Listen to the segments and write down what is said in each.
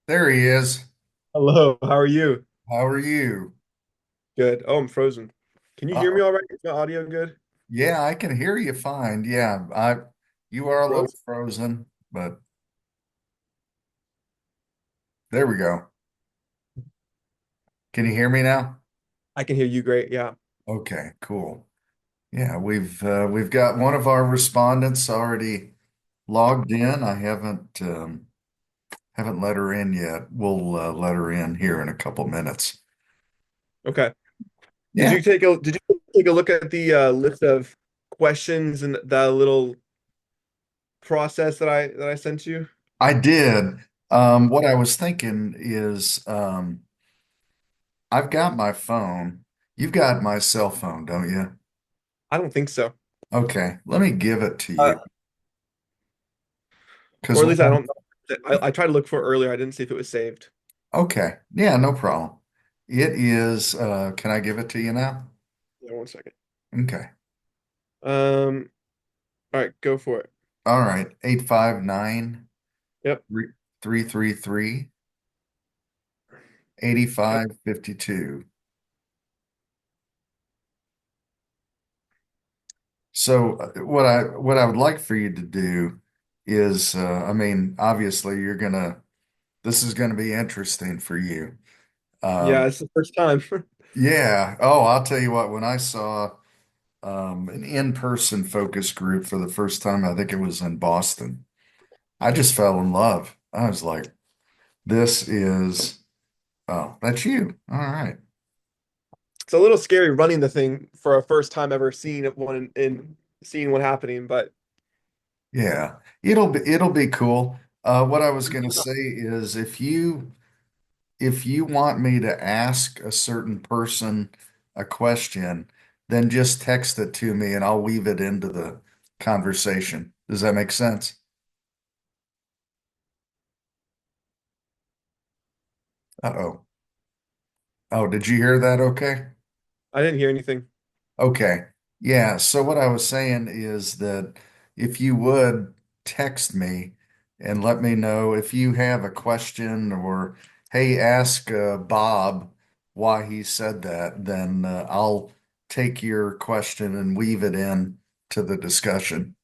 There he is. Hello, how are you? How are you? Good. Oh, I'm frozen. Can you hear me Uh, all right? Is my audio good? yeah, I can hear you fine. You are a little Frozen? frozen, but there we go. Can you hear me now? I can hear you great. Yeah. Okay, cool. Yeah, we've got one of our respondents already logged in. I haven't let her in yet. We'll let her in here in a couple minutes. Okay. Yeah, Did you take a look at the list of questions and the little process that I sent you? I did. What I was thinking is I've got my phone. You've got my cell phone, don't you? I don't think so. Okay, let me give it to Uh, you because or at least I don't know. I tried to look for it earlier. I didn't see if it was saved. okay, yeah, no problem. It is, can I give it to you now? Yeah, one second. Okay. Um, all right, go for it. All right, 859 Yep. 333 Yep. 8552. So what I would like for you to do is, I mean, obviously this is gonna be interesting for you. Yeah, Um, it's the first time. yeah. Oh, I'll tell you what, when I saw an in-person focus group for the first time. I think it was in Boston. I just fell in love. I was like, this is, oh, that's you. All right. It's a little scary running the thing for a first time ever seeing it one in seeing one happening, but Yeah. It'll be cool. What I was going to say is if you want me to ask a certain person a question, then just text it to me and I'll weave it into the conversation. Does that make sense? Uh-oh. Oh, did you hear that okay? I didn't hear anything. Okay. Yeah. So what I was saying is that if you would text me and let me know if you have a question or, hey, ask Bob why he said that, then I'll take your question and weave it in to the discussion.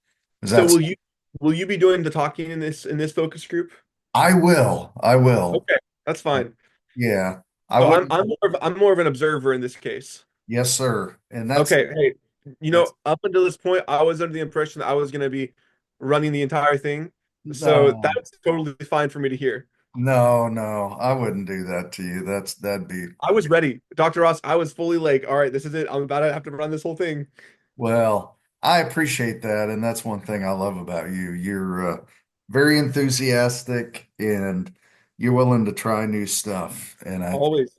Is So that, will you be doing the talking in this focus group? I will. I will. Okay, that's fine. Yeah. I So wouldn't. I'm more of an observer in this case. Yes, sir. And Okay, hey, that's, up until this point, I was under the impression that I was going to be running the entire thing. So no. that's totally fine for me to hear. No, no, I wouldn't do that to you. That'd be, I was ready. Dr. Ross, I was fully like, all right, this is it. I'm about to have to run this whole thing. well, I appreciate that, and that's one thing I love about you. You're very enthusiastic and you're willing to try new stuff, and Always.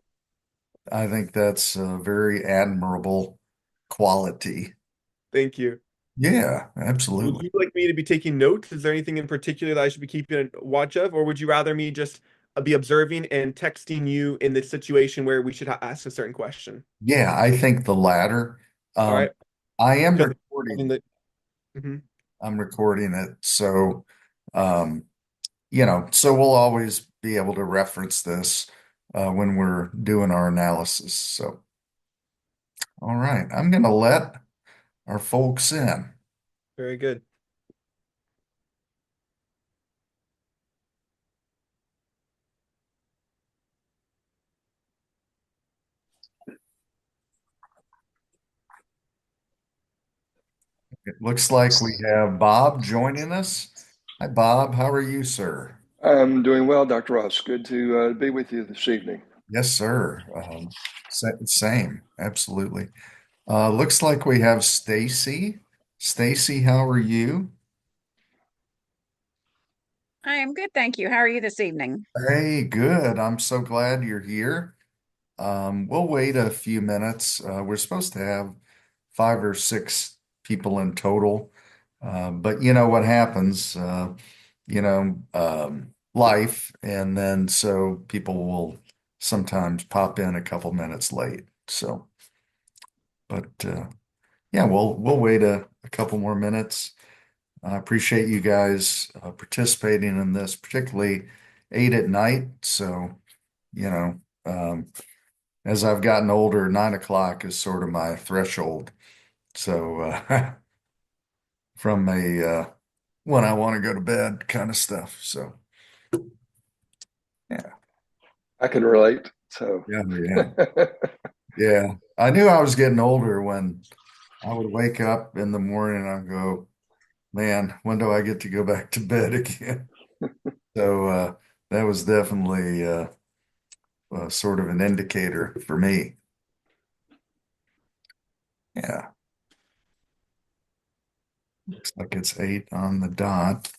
I think that's a very admirable quality. Thank you. Yeah, Would absolutely. you like me to be taking notes? Is there anything in particular that I should be keeping a watch of, or would you rather me just be observing and texting you in the situation where we should ask a certain question? Yeah, I think the latter. All Um, right, I am because having recording. the Mhm. I'm recording it, so um, so we'll always be able to reference this when we're doing our analysis. So, all right, I'm going to let our folks in. Very good. It looks like we have Bob joining us. Hi, Bob. How are you, sir? I'm doing well, Dr. Ross. Good to be with you this evening. Yes, sir. Same, absolutely. Looks like we have Stacy. Stacy, how are you? I am good, thank you. How are you this evening? Hey, good. I'm so glad you're here. We'll wait a few minutes. We're supposed to have 5 or 6 people in total. But you know what happens, life, and then so people will sometimes pop in a couple minutes late. So, but yeah, we'll wait a couple more minutes. I appreciate you guys participating in this, particularly 8 at night. So, you know, as I've gotten older, 9 o'clock is sort of my threshold. So, from a when I want to go to bed kind of stuff. So, yeah, I can relate. So, yeah. Yeah. I knew I was getting older when I would wake up in the morning and I'd go, man, when do I get to go back to bed again? So, that was definitely sort of an indicator for me. Yeah. Looks like it's 8 on the dot.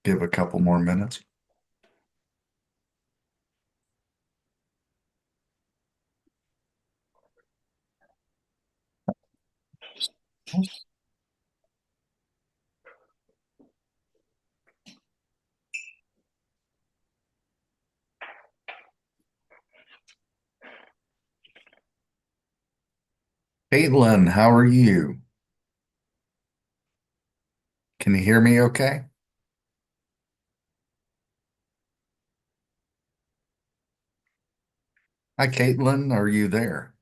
Give a couple more minutes. Caitlin, how are you? Can you hear me okay? Hi, Caitlin. Are you there?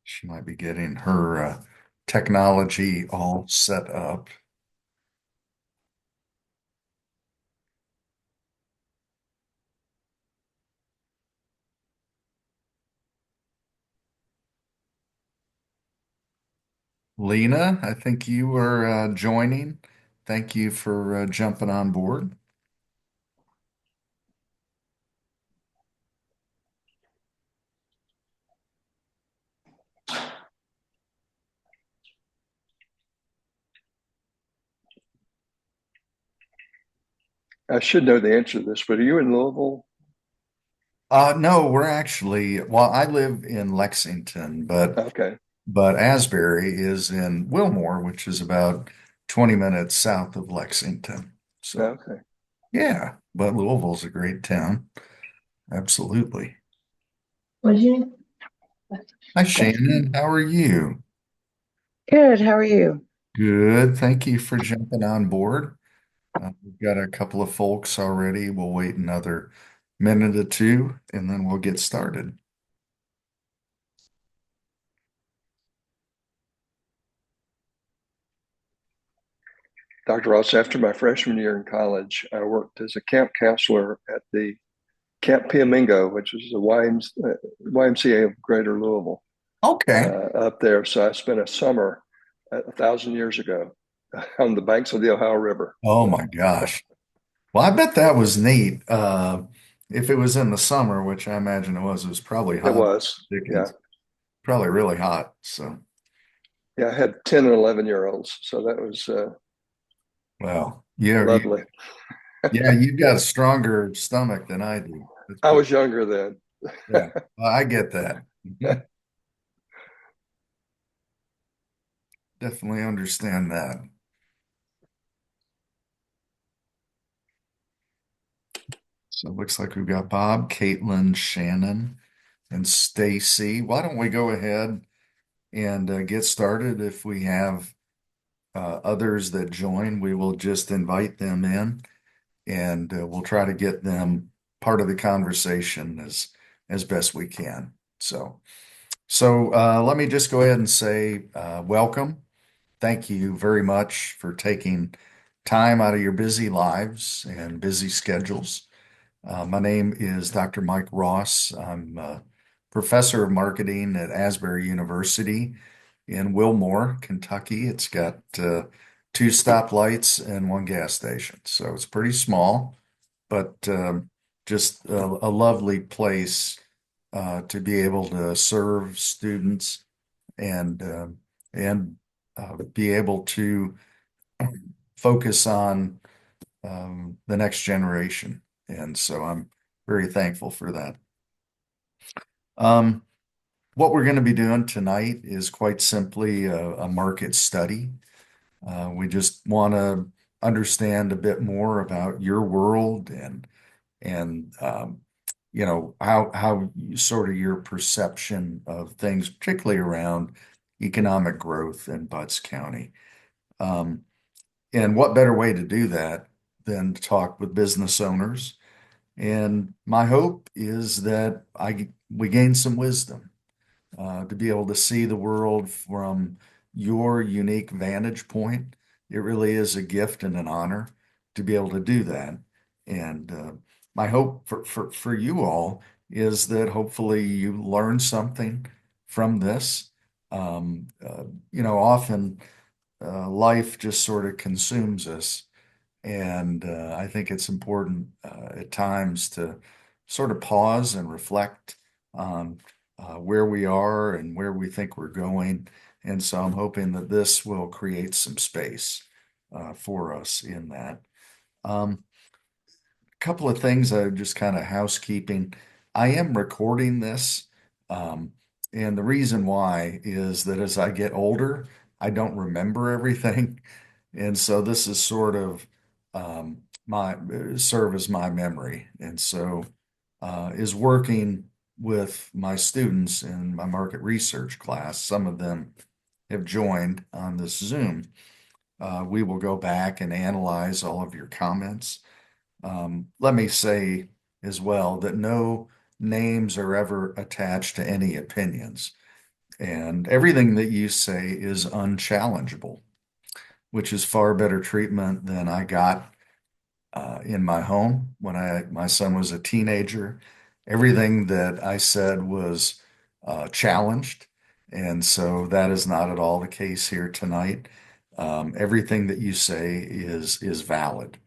She might be getting her technology all set up. Lena, I think you were joining. Thank you for jumping on board. I should know the answer to this, but are you in Louisville? No, we're actually, well, I live in Lexington, Okay. but Asbury is in Wilmore, which is about 20 minutes south of Lexington. So, Okay. yeah, but Louisville's a great town. Absolutely. What did you? Hi, Shannon. How are you? Good. How are you? Good. Thank you for jumping on board. We've got a couple of folks already. We'll wait another minute or two and then we'll get started. Dr. Ross, after my freshman year in college, I worked as a camp counselor at the Camp Piamingo, which is the YMCA of Greater Louisville, Okay. up there. So I spent a summer 1,000 years ago on the banks of the Ohio River. Oh So my gosh. Well, I bet that was neat. If it was in the summer, which I imagine it was probably it hot. was, yeah. Dickens. Probably really hot. So, Yeah, I had 10 and 11-year-olds. So that was well, yeah, lovely. yeah, you've got a stronger stomach than I do. That's I pretty, was younger then. yeah, well, I get that. Mhm. Definitely understand that. So it looks like we've got Bob, Caitlin, Shannon, and Stacy. Why don't we go ahead and get started? If we have others that join, we will just invite them in and we'll try to get them part of the conversation as best we can. So let me just go ahead and say welcome. Thank you very much for taking time out of your busy lives and busy schedules. My name is Dr. Mike Ross. I'm a professor of marketing at Asbury University in Wilmore, Kentucky. It's got 2 stoplights and 1 gas station, so it's pretty small, but just a lovely place to be able to serve students and be able to focus on the next generation. And so I'm very thankful for that. Um, what we're going to be doing tonight is quite simply a market study. We just want to understand a bit more about your world and how sort of your perception of things, particularly around economic growth in Butts County. Um, And what better way to do that than to talk with business owners? And my hope is that we gain some wisdom to be able to see the world from your unique vantage point. It really is a gift and an honor to be able to do that. And my hope for you all is that hopefully you learn something from this. Often life just sort of consumes us. And I think it's important at times to sort of pause and reflect on where we are and where we think we're going. And so I'm hoping that this will create some space for us in that. Couple of things just kind of housekeeping. I am recording this. Um, and the reason why is that as I get older, I don't remember everything. And so this is sort of my serve as my memory. And so is working with my students in my market research class. Some of them have joined on this Zoom. We will go back and analyze all of your comments. Let me say as well that no names are ever attached to any opinions, and everything that you say is unchallengeable, which is far better treatment than I got in my home when my son was a teenager. Everything that I said was challenged, and so that is not at all the case here tonight. Everything that you say is valid.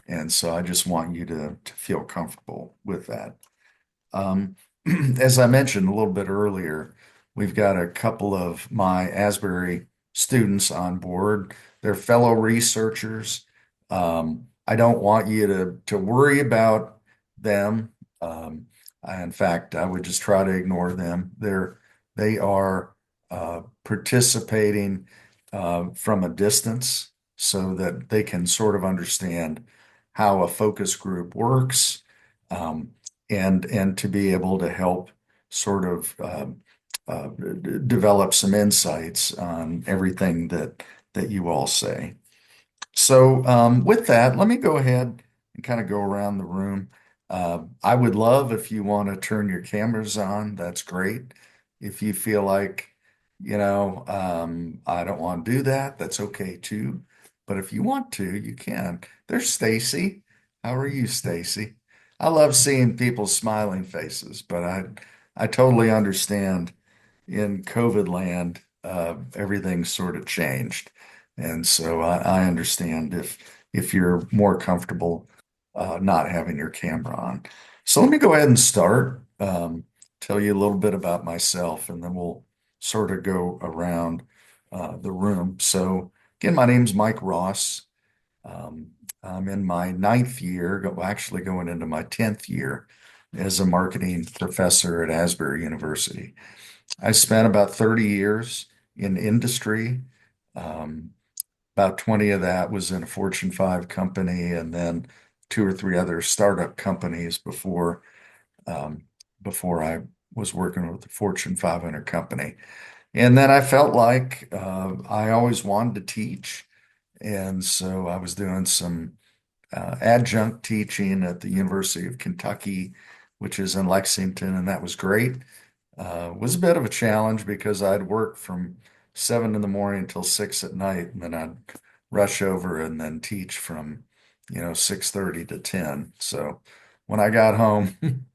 And so I just want you to feel comfortable with that. Um, as I mentioned a little bit earlier, we've got a couple of my Asbury students on board. They're fellow researchers. I don't want you to worry about them. In fact, I would just try to ignore them. They are participating from a distance so that they can sort of understand how a focus group works, um, and to be able to help sort of develop some insights on everything that you all say. So with that, let me go ahead and kind of go around the room. I would love if you want to turn your cameras on. That's great. If you feel like, I don't want to do that, that's okay too. But if you want to, you can. There's Stacy. How are you, Stacy? I love seeing people's smiling faces, but I totally understand in COVID land, everything's sort of changed. And so I understand if you're more comfortable not having your camera on. So let me go ahead and start, tell you a little bit about myself, and then we'll sort of go around the room. So again, my name's Mike Ross. Um, I'm in my ninth year, actually going into my 10th year as a marketing professor at Asbury University. I spent about 30 years in industry. Um, about 20 of that was in a Fortune 5 company, and then two or three other startup companies um, before I was working with the Fortune 500 company. And then I felt like I always wanted to teach. And so I was doing some adjunct teaching at the University of Kentucky, which is in Lexington, and that was great. Was a bit of a challenge because I'd work from 7 in the morning until 6 at night, and then I'd rush over and then teach from 6:30 to 10. So when I got home,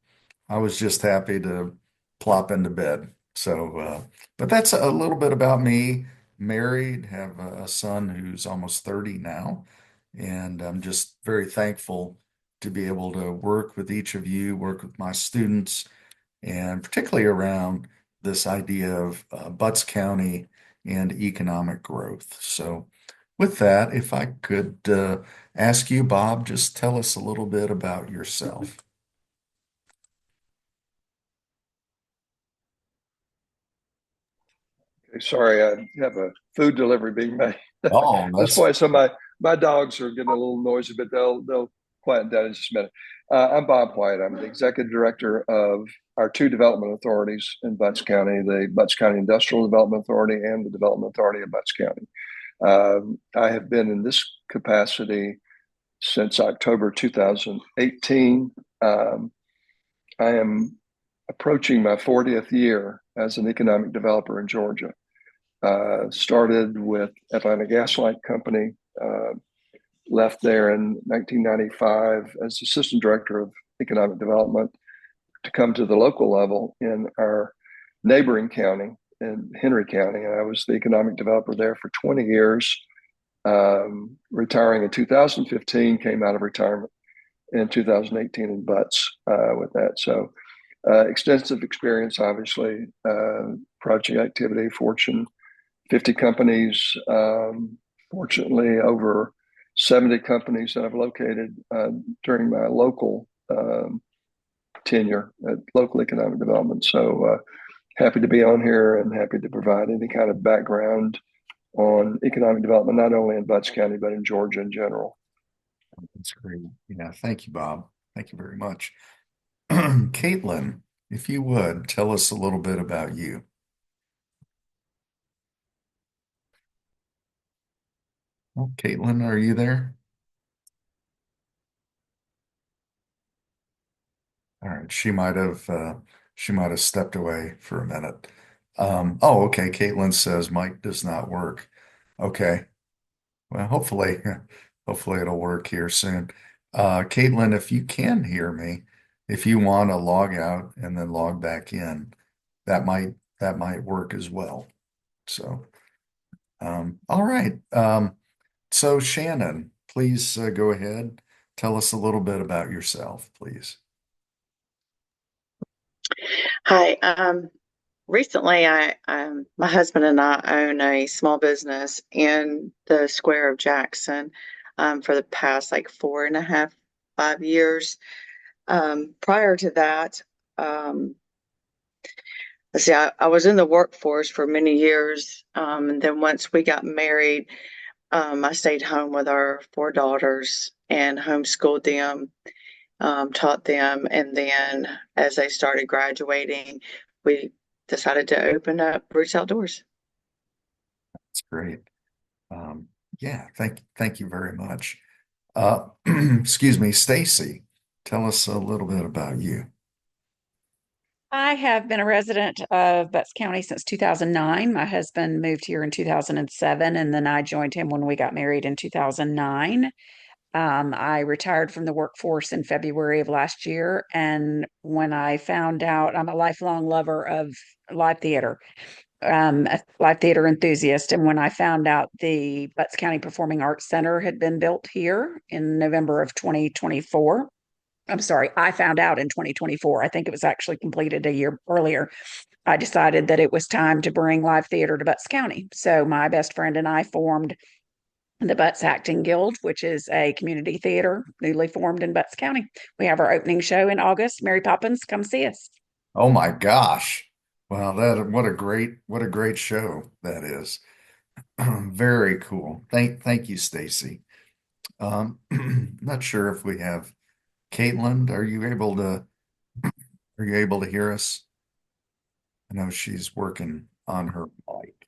I was just happy to plop into bed. So, but that's a little bit about me. Married, have a son who's almost 30 now, and I'm just very thankful to be able to work with each of you, work with my students, and particularly around this idea of Butts County and economic growth. So, with that, if I could ask you, Bob, just tell us a little bit about yourself. Okay, sorry, I have a food delivery being made at Oh, this that's point. So my dogs are getting a little noisy, but they'll quiet down in just a minute. I'm Bob White. I'm the executive director of our two development authorities in Butts County, the Butts County Industrial Development Authority and the Development Authority of Butts County. I have been in this capacity since October 2018. I am approaching my 40th year as an economic developer in Georgia. Started with Atlanta Gas Light Company, left there in 1995 as assistant director of economic development to come to the local level in our neighboring county in Henry County. And I was the economic developer there for 20 years, retiring in 2015, came out of retirement in 2018 in Butts with that. So extensive experience, obviously, project activity, Fortune 50 companies, fortunately over 70 companies that I've located during my local tenure at local economic development. So happy to be on here and happy to provide any kind of background on economic development, not only in Butts County, but in Georgia in general. That's great. Yeah, thank you, Bob. Thank you very much. Caitlin, if you would, tell us a little bit about you. Oh, Caitlin, are you there? All right, she might have stepped away for a minute. Oh, okay. Caitlin says mic does not work. Okay. Well, hopefully, hopefully it'll work here soon. Caitlin, if you can hear me, if you want to log out and then log back in, that might work as well. So, all right. So Shannon, please go ahead. Tell us a little bit about yourself, please. Hi. Recently, my husband and I own a small business in the square of Jackson, for the past like 4.5, 5 years. Prior to that, let's see, I was in the workforce for many years. And then once we got married, I stayed home with our 4 daughters and homeschooled them, taught them. And then as they started graduating, we decided to open up Roots Outdoors. That's great. Um, yeah, thank you very much. Excuse me, Stacy, tell us a little bit about you. I have been a resident of Butts County since 2009. My husband moved here in 2007, and then I joined him when we got married in 2009. I retired from the workforce in February of last year, and when I found out, I'm a lifelong lover of live theater, a live theater enthusiast, and when I found out the Butts County Performing Arts Center had been built here in November of 2024, I'm sorry, I found out in 2024. I think it was actually completed a year earlier. I decided that it was time to bring live theater to Butts County. So my best friend and I formed the Butts Acting Guild, which is a community theater newly formed in Butts County. We have our opening show in August. Mary Poppins, come see us. Oh my gosh. Wow, that what a great show that is. Very cool. Thank you, Stacy. Not sure if we have Caitlin, are you able to hear us? I know she's working on her mic.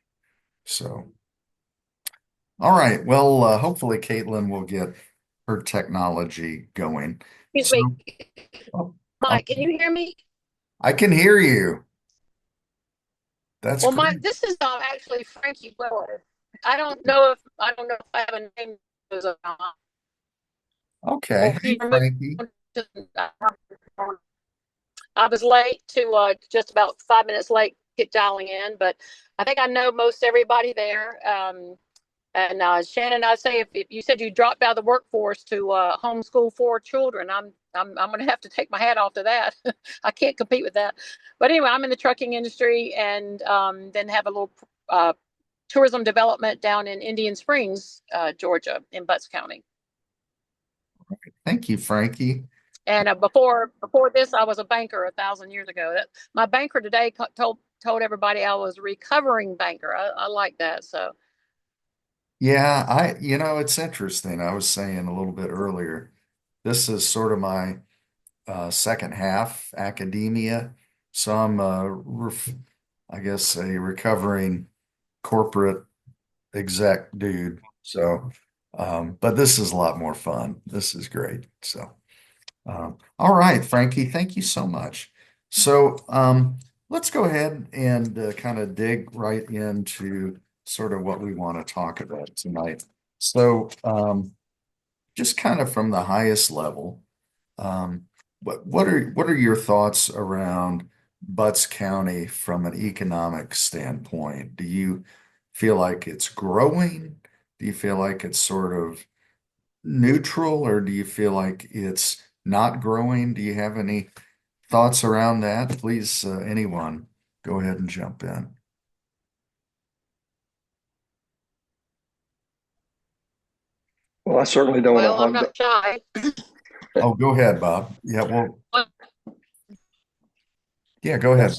So, all right. Well, hopefully Caitlin will get her technology going. Excuse me, So, oh, Mike, can okay. you hear me? I can hear you. That's Well, Mike, great. this is actually Frankie Weller. I don't know if I have a name or not. Okay. Well, Hey, he removed. Frankie. I was late to just about 5 minutes late get dialing in, but I think I know most everybody there. And Shannon, I say if you said you dropped out of the workforce to homeschool 4 children, I'm going to have to take my hat off to that. I can't compete with that. But anyway, I'm in the trucking industry, and then have a little tourism development down in Indian Springs, Georgia, in Butts County. Thank you, Frankie. And before this, I was a banker 1,000 years ago. My banker today told everybody I was a recovering banker. I like that. So. Yeah, it's interesting. I was saying a little bit earlier, this is sort of my second half academia. So I'm I guess a recovering corporate exec dude. So But this is a lot more fun. This is great. So, all right, Frankie, thank you so much. So, let's go ahead and kind of dig right into sort of what we want to talk about tonight. So, just kind of from the highest level, um, what are your thoughts around Butts County from an economic standpoint? Do you feel like it's growing? Do you feel like it's sort of neutral, or do you feel like it's not growing? Do you have any thoughts around that? Please, anyone, go ahead and jump in. Well, I certainly don't want to Well, I'm hog not shy. Oh, go ahead, Bob. Yeah, well, yeah, go the. ahead.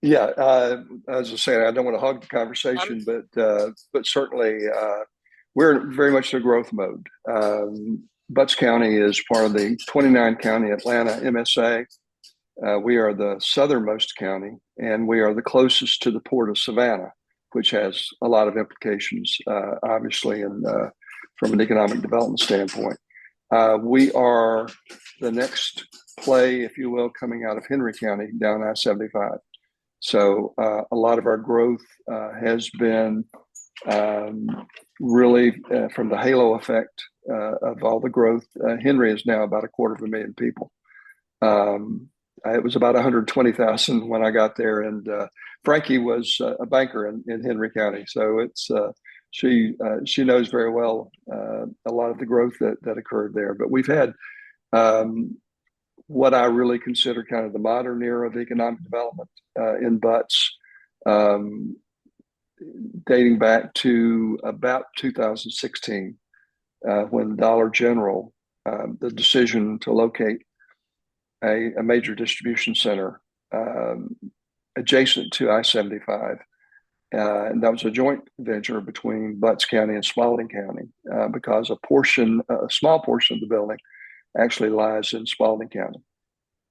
Yeah, as I was saying, I don't want to hog the Um, conversation, but certainly we're very much in a growth mode. Butts County is part of the 29 county Atlanta MSA. We are the southernmost county, and we are the closest to the port of Savannah, which has a lot of implications, obviously, and from an economic development standpoint. We are the next play, if you will, coming out of Henry County down I-75. So a lot of our growth has been really from the halo effect of all the growth. Henry is now about 250,000 people. It was about 120,000 when I got there, and Frankie was a banker in Henry County, so it's she knows very well a lot of the growth that occurred there. But we've had what I really consider kind of the modern era of economic development in Butts, um, dating back to about 2016, when Dollar General, the decision to locate a major distribution center adjacent to I-75. And that was a joint venture between Butts County and Spalding County because a small portion of the building actually lies in Spalding County.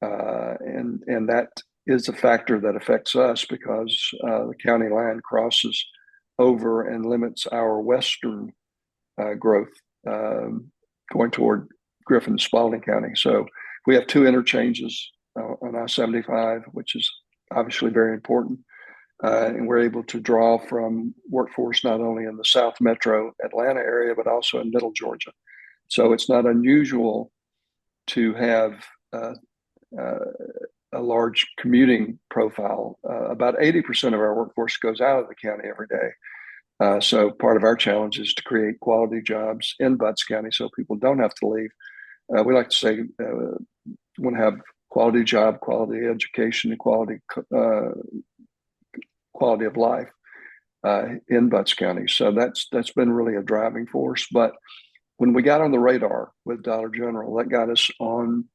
And that is a factor that affects us because the county line crosses over and limits our western growth going toward Griffin and Spalding County. So we have two interchanges on I-75, which is obviously very important. And we're able to draw from workforce not only in the South Metro Atlanta area, but also in Middle Georgia. So it's not unusual to have a large commuting profile. About 80% of our workforce goes out of the county every day. So part of our challenge is to create quality jobs in Butts County so people don't have to leave. We like to say we want to have quality job, quality education, and quality of life in Butts County. So that's been really a driving force. But when we got on the radar with Dollar General, that got us on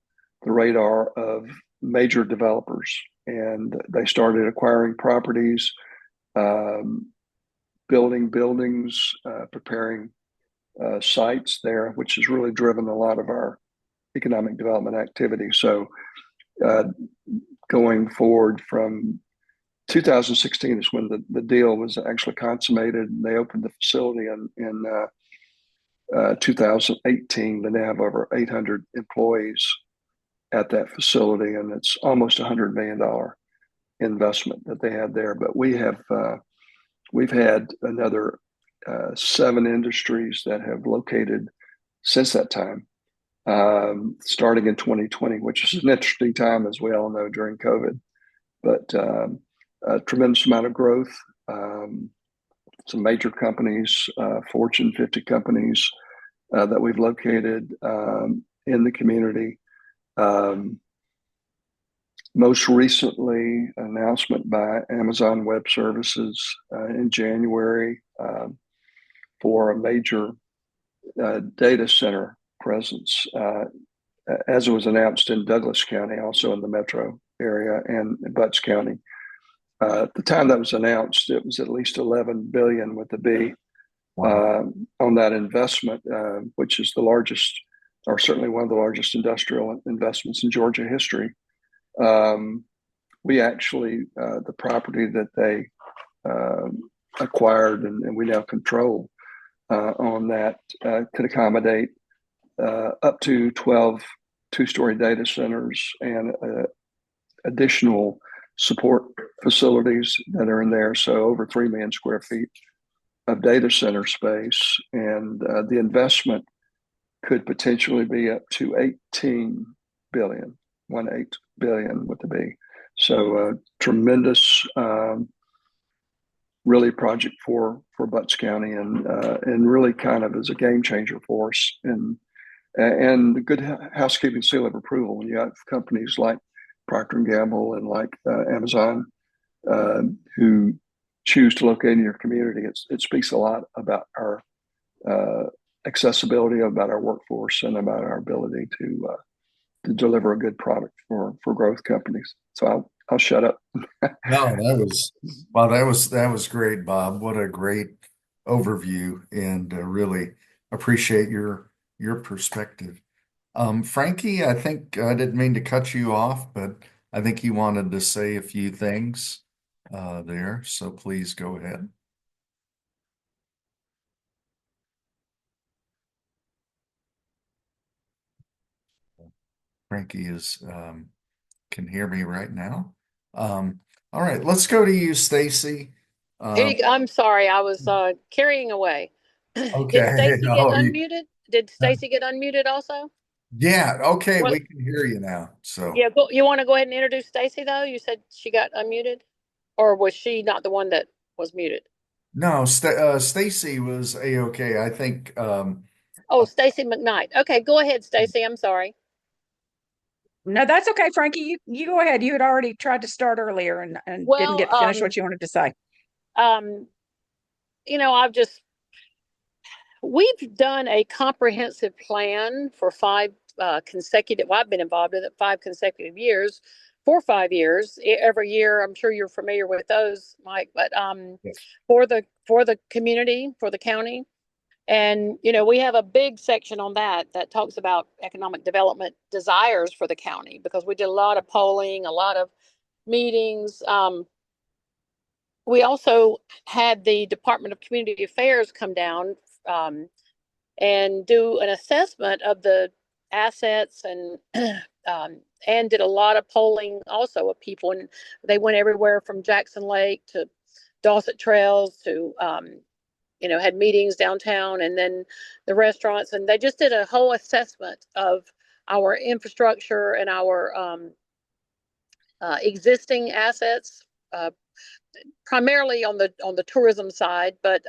the radar of major developers, and they started acquiring properties, building buildings, preparing sites there, which has really driven a lot of our economic development activity. So going forward from 2016 is when the deal was actually consummated. They opened the facility in 2018. They now have over 800 employees at that facility, and it's almost $100 million investment that they had there. But we've had another 7 industries that have located since that time, starting in 2020, which is an interesting time, as we all know, during COVID. But a tremendous amount of growth. Some major companies, Fortune 50 companies that we've located in the community. Most recently, an announcement by Amazon Web Services in January for a major data center presence, as it was announced in Douglas County, also in the metro area, and Butts County. At the time that was announced, it was at least 11 billion with a B. Wow. On that investment, which is the largest, or certainly one of the largest industrial investments in Georgia history. We actually, the property that they acquired and we now control on that could accommodate up to 12 two-story data centers and additional support facilities that are in there. So over 3 million square feet of data center space. And the investment could potentially be up to 18 billion, 18 billion with the B. So tremendous, really project for Butts County, and really kind of is a game changer for us. And the good housekeeping seal of approval when you have companies like Procter and Gamble and like Amazon who choose to locate in your community. It speaks a lot about our accessibility, about our workforce, and about our ability to deliver a good product for growth companies. So I'll shut up. No, that was great, Bob. What a great overview, and really appreciate your perspective. Frankie, I think I didn't mean to cut you off, but I think you wanted to say a few things there, so please go ahead. Frankie is can hear me right now. All right, let's go to you, Stacy. I'm sorry, I was carrying away. Did Okay. Stacy get Oh, unmuted? Did Stacy get unmuted also? yeah. Okay, Well, we can hear you now. So yeah, you want to go ahead and introduce Stacy though? You said she got unmuted, or was she not the one that was muted? no, Stacy was a-okay. I think Oh, Stacy McKnight. Okay, go ahead, Stacy. I'm sorry. No, that's okay, Frankie. You go ahead. You had already tried to start earlier and didn't Well, get to finish what you wanted to say. um, I've just we've done a comprehensive plan for five consecutive. Well, I've been involved in it 5 consecutive years, for 5 years. Every year, I'm sure you're familiar with those, Mike. But yes. for the community, for the county, and we have a big section on that talks about economic development desires for the county, because we did a lot of polling, a lot of meetings. We also had the Department of Community Affairs come down um, and do an assessment of the assets, and did a lot of polling also of people, and they went everywhere from Jackson Lake to Dawson Trails to had meetings downtown, and then the restaurants, and they just did a whole assessment of our infrastructure and our existing assets, uh, primarily on the tourism side. But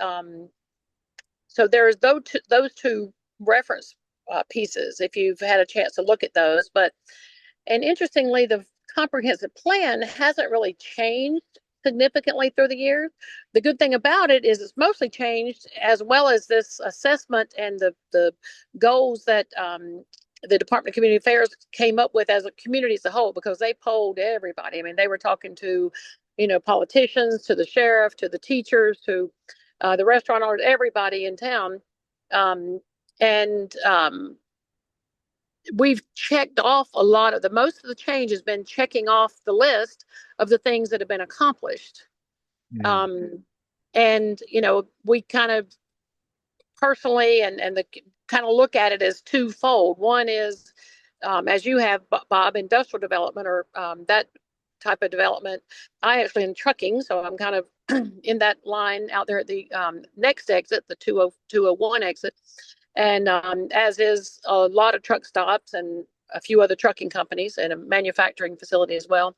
so there's those two reference pieces if you've had a chance to look at those. And interestingly, the comprehensive plan hasn't really changed significantly through the years. The good thing about it is it's mostly changed, as well as this assessment and the goals that the Department of Community Affairs came up with as a community as a whole, because they polled everybody. I mean, they were talking to, politicians, to the sheriff, to the teachers, to the restaurant owners, everybody in town. And we've checked off a lot of most of the change has been checking off the list of the things that have been accomplished. Yeah. And we kind of personally and the kind of look at it as twofold. One is, as you have, Bob, industrial development, or that type of development. I actually in trucking, so I'm kind of in that line out there at the next exit, the 201 exit. And as is a lot of truck stops and a few other trucking companies and a manufacturing facility as well.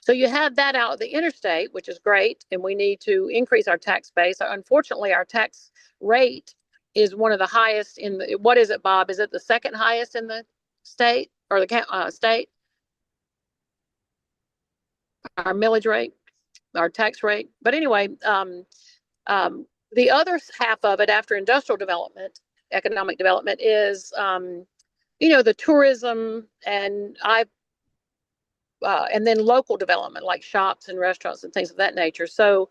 So you have that out the interstate, which is great, and we need to increase our tax base. Unfortunately, our tax rate is one of the highest in the, what is it, Bob? Is it the second highest in the state, or the state? Our millage rate, our tax rate. But anyway, the other half of it, after industrial development, economic development, is the tourism, and and then local development like shops and restaurants and things of that nature. So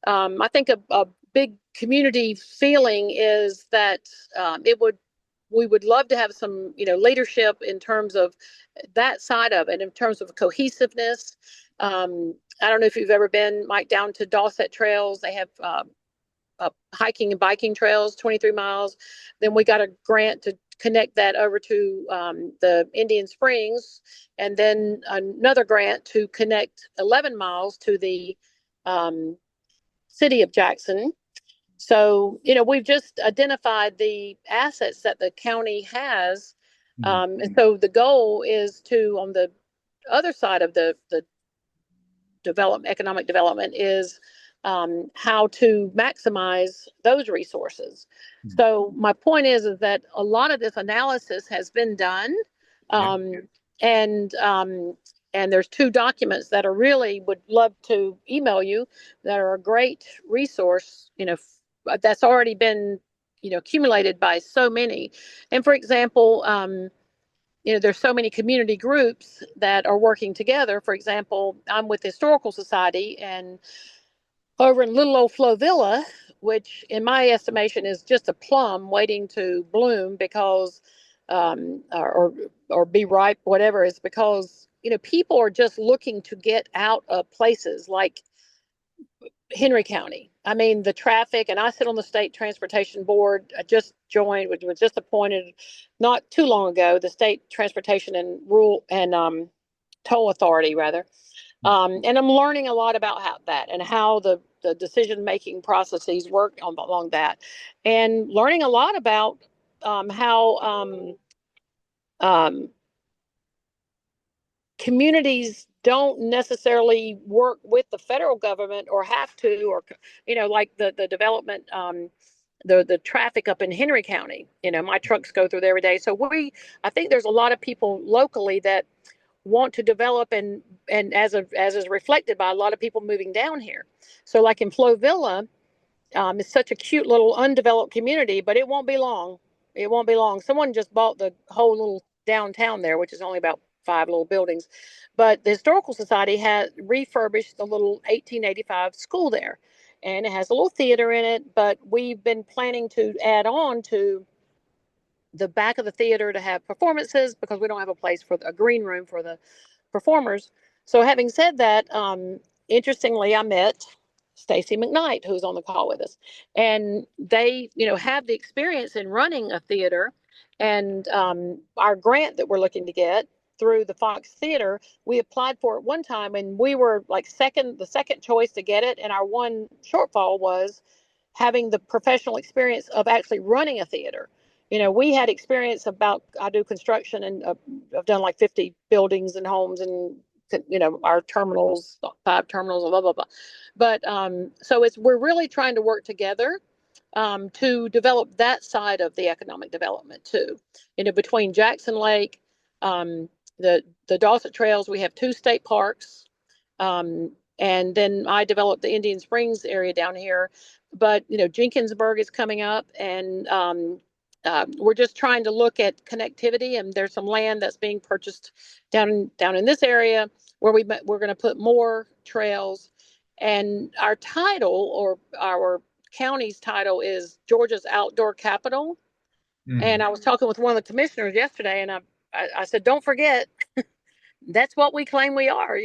I think a big community feeling is that we would love to have some leadership in terms of that side of it, in terms of cohesiveness. I don't know if you've ever been, Mike, down to Dawson Trails. They have hiking and biking trails, 23 miles. Then we got a grant to connect that over to the Indian Springs, and then another grant to connect 11 miles to the city of Jackson. So, we've just identified the assets that the county has. And so the goal is to, on the other side of the economic development, is how to maximize those resources. So my point is that a lot of this analysis has been done, and there's two documents that I really would love to email you that are a great resource, that's already been accumulated by so many. And for example, there's so many community groups that are working together. For example, I'm with the Historical Society, and over in little old Flovilla, which in my estimation is just a plum waiting to bloom because, or be ripe, whatever, is because, people are just looking to get out of places like Henry County. I mean, the traffic, and I sit on the State Transportation Board. I just joined, was just appointed not too long ago, the State Transportation and Rural and Toll Authority, rather. And I'm learning a lot about that and how the decision-making processes work along that, and learning a lot about how communities don't necessarily work with the federal government or have to, or like the development, the traffic up in Henry County. My trucks go through there every day. So I think there's a lot of people locally that want to develop, and as is reflected by a lot of people moving down here. So like in Flovilla, it's such a cute little undeveloped community, but it won't be long. It won't be long. Someone just bought the whole little downtown there, which is only about 5 little buildings. But the Historical Society has refurbished the little 1885 school there, and it has a little theater in it. But we've been planning to add on to the back of the theater to have performances, because we don't have a place for a green room for the performers. So having said that, interestingly, I met Stacy McKnight, who's on the call with us, and they, have the experience in running a theater. And our grant that we're looking to get through the Fox Theater, we applied for it one time, and we were like the second choice to get it. And our one shortfall was having the professional experience of actually running a theater. We had experience I do construction, and I've done like 50 buildings and homes, and our terminals, 5 terminals, blah blah blah. But so we're really trying to work together to develop that side of the economic development too. Between Jackson Lake, the Dawson Trails, we have 2 state parks, and then I developed the Indian Springs area down here. But Jenkinsburg is coming up, and we're just trying to look at connectivity, and there's some land that's being purchased down in this area where we're going to put more trails. And our title, or our county's title, is Georgia's Outdoor Capital. And I was talking with one of the commissioners yesterday, and I said, don't forget, that's what we claim we are,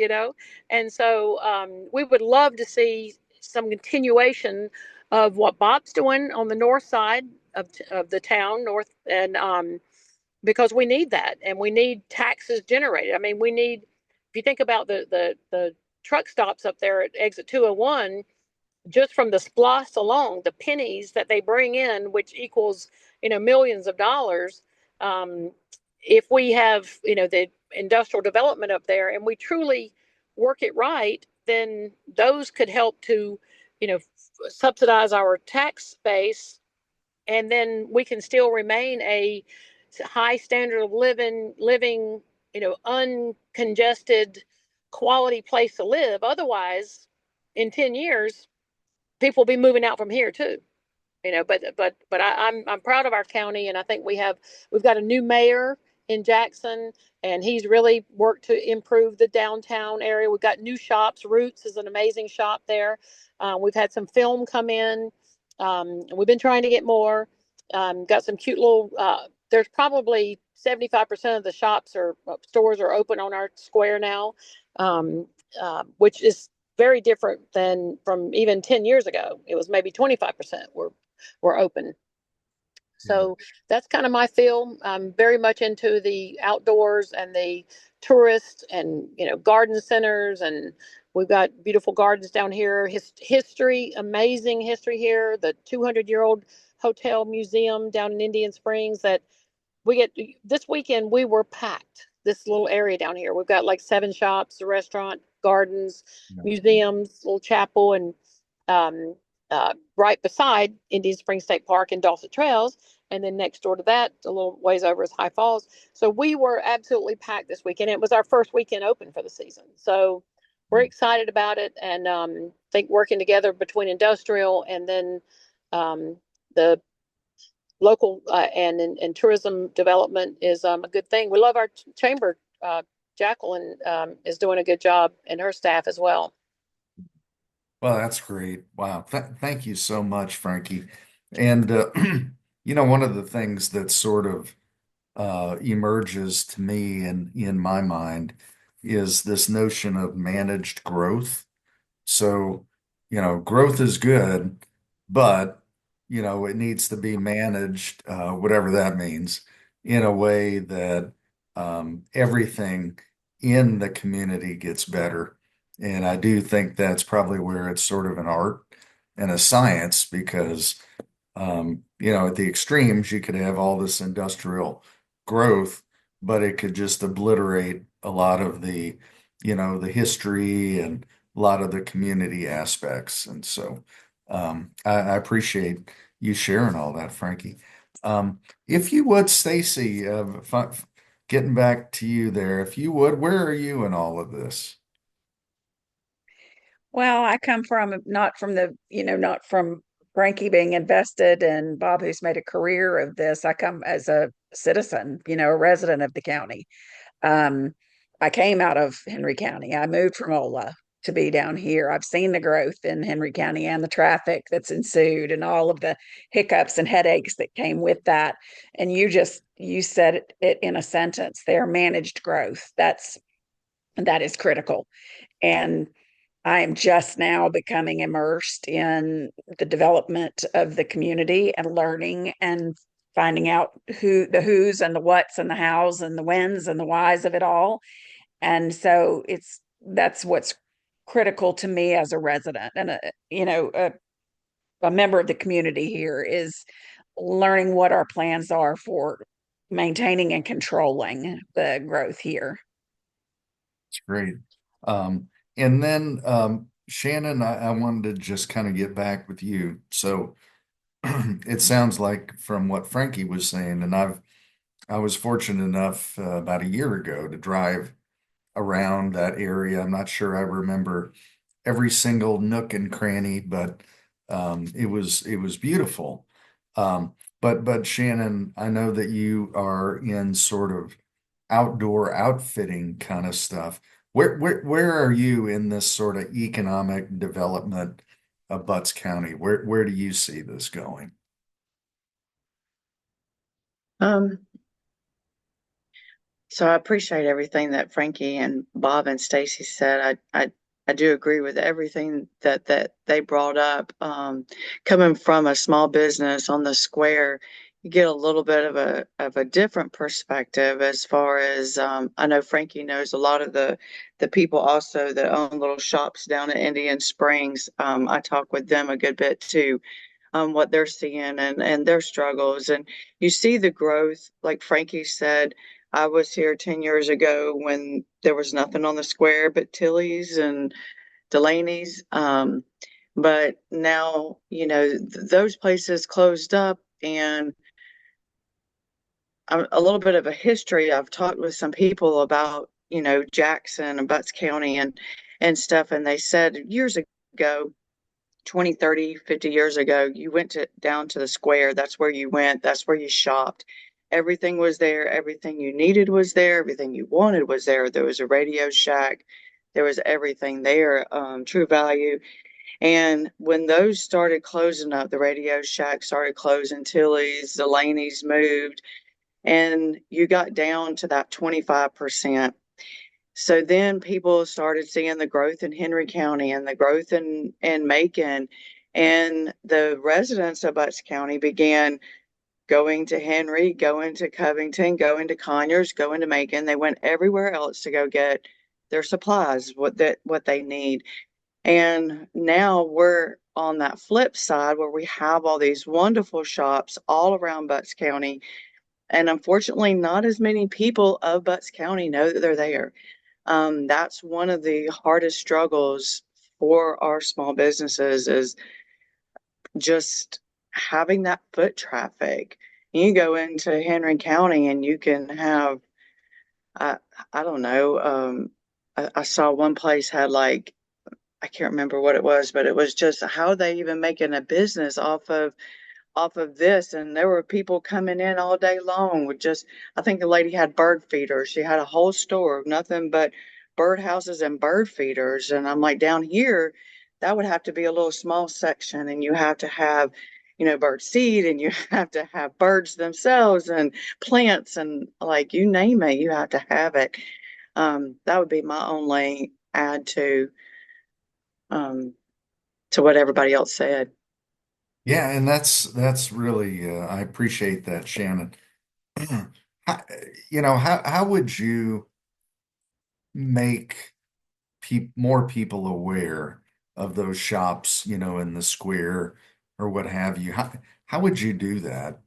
And so we would love to see some continuation of what Bob's doing on the north side of the town, north, and because we need that, and we need taxes generated. I mean, if you think about the truck stops up there at exit 201, just from the SPLOST alone, the pennies that they bring in, which equals millions of dollars. If we have the industrial development up there, and we truly work it right, then those could help to subsidize our tax base, and then we can still remain a high standard of living, uncongested, quality place to live. Otherwise, in 10 years, people will be moving out from here too. But I'm proud of our county, and I think we've got a new mayor in Jackson, and he's really worked to improve the downtown area. We've got new shops. Roots is an amazing shop there. We've had some film come in. We've been trying to get more. Got some cute little. There's probably 75% of the shops or stores are open on our square now, which is very different than from even 10 years ago. It was maybe 25% were open. So that's kind of my feel. I'm very much into the outdoors and the tourists and, garden centers. And we've got beautiful gardens down here. History, amazing history here. The 200-year-old hotel museum down in Indian Springs that we get this weekend. We were packed this little area down here. We've got like 7 shops, a restaurant, gardens, museums, little chapel, and right beside Indian Springs State Park and Dulcet Trails. And then next door to that, a little ways over, is High Falls. So we were absolutely packed this weekend. It was our first weekend open for the season. So we're excited about it. And I think working together between industrial and then the local and tourism development is a good thing. We love our chamber. Jacqueline is doing a good job, and her staff as well. Well, that's great. Wow. Thank you so much, Frankie. And, one of the things that sort of emerges to me in my mind is this notion of managed growth. So, growth is good, but, it needs to be managed, whatever that means, in a way that everything in the community gets better. And I do think that's probably where it's sort of an art and a science because, at the extremes, you could have all this industrial growth, but it could just obliterate a lot of the history and a lot of the community aspects. And so I appreciate you sharing all that, Frankie. If you would, Stacy, getting back to you there, if you would, where are you in all of this? Well, I come from not from Frankie being invested and Bob, who's made a career of this. I come as a citizen, a resident of the county. Um, I came out of Henry County. I moved from Ola to be down here. I've seen the growth in Henry County and the traffic that's ensued and all of the hiccups and headaches that came with that. And you said it in a sentence there, managed growth. That is critical. And I am just now becoming immersed in the development of the community and learning and finding out the who's and the what's and the how's and the whens and the whys of it all. And so that's what's critical to me as a resident and a member of the community here is learning what our plans are for maintaining and controlling the growth here. It's great. And then, Shannon, I wanted to just kind of get back with you. So it sounds like from what Frankie was saying, and I was fortunate enough about a year ago to drive around that area. I'm not sure I remember every single nook and cranny, but it was beautiful. But Shannon, I know that you are in sort of outdoor outfitting kind of stuff. Where are you in this sort of economic development of Butts County? Where do you see this going? Um, so I appreciate everything that Frankie and Bob and Stacy said. I do agree with everything that they brought up. Coming from a small business on the square, you get a little bit of a different perspective as far as I know Frankie knows a lot of the people also that own little shops down in Indian Springs. I talk with them a good bit too. What they're seeing and their struggles. And you see the growth, like Frankie said. I was here 10 years ago when there was nothing on the square but Tilly's and Delaney's. But now, those places closed up and a little bit of a history. I've talked with some people about, Jackson and Butts County and stuff. And they said years ago, 20, 30, 50 years ago, you went down to the square. That's where you went. That's where you shopped. Everything was there. Everything you needed was there. Everything you wanted was there. There was a Radio Shack. There was everything there, True Value. And when those started closing up, the Radio Shack started closing, Tilly's, Delaney's moved, and you got down to that 25%. So then people started seeing the growth in Henry County and the growth in Macon. And the residents of Butts County began going to Henry, going to Covington, going to Conyers, going to Macon. They went everywhere else to go get their supplies, what they need. And now we're on that flip side where we have all these wonderful shops all around Butts County. And unfortunately, not as many people of Butts County know that they're there. That's one of the hardest struggles for our small businesses is just having that foot traffic. You go into Henry County and you can have, I, I don't know, I saw one place had like, I can't remember what it was, but it was just how are they even making a business off of this, and there were people coming in all day long with just, I think the lady had bird feeders. She had a whole store of nothing but bird houses and bird feeders. And I'm like, down here that would have to be a little small section, and you have to have, bird seed, and you have to have birds themselves and plants, and like you name it, you have to have it. That would be my only add um to what everybody else said. Yeah, and that's really I appreciate that, Shannon. How, how would you make more people aware of those shops, in the square or what have you? How would you do that?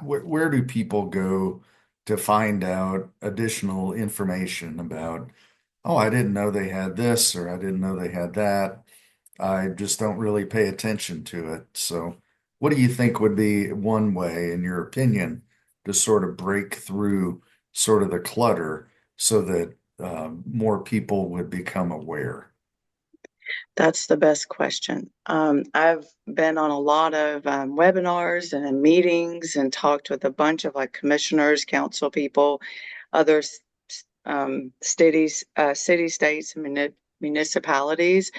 Where do people go to find out additional information about, oh, I didn't know they had this, or I didn't know they had that. I just don't really pay attention to it. So, what do you think would be one way, in your opinion, to sort of break through sort of the clutter so that more people would become aware? That's the best question. I've been on a lot of webinars and in meetings and talked with a bunch of like commissioners, council people, other city, states, and municipalities,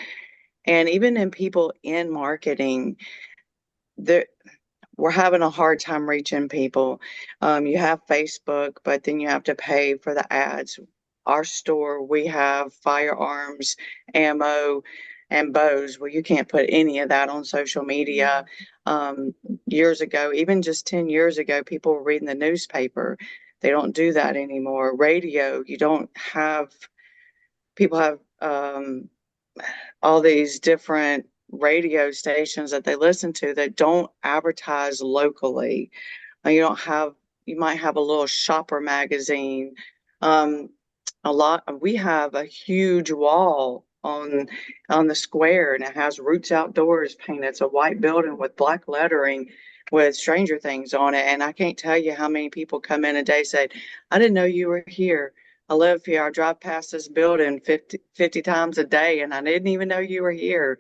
and even in people in marketing. There, we're having a hard time reaching people. You have Facebook, but then you have to pay for the ads. Our store, we have firearms, ammo, and bows. Well, you can't put any of that on social media. Years ago, even just 10 years ago, people were reading the newspaper. They don't do that anymore. Radio, you don't have, people have all these different radio stations that they listen to that don't advertise locally. You don't have, you might have a little shopper magazine. Um, we have a huge wall on the square, and it has Roots Outdoors painted. It's a white building with black lettering with Stranger Things on it. And I can't tell you how many people come in a day say, I didn't know you were here. I live here. I drive past this building 50 times a day, and I didn't even know you were here.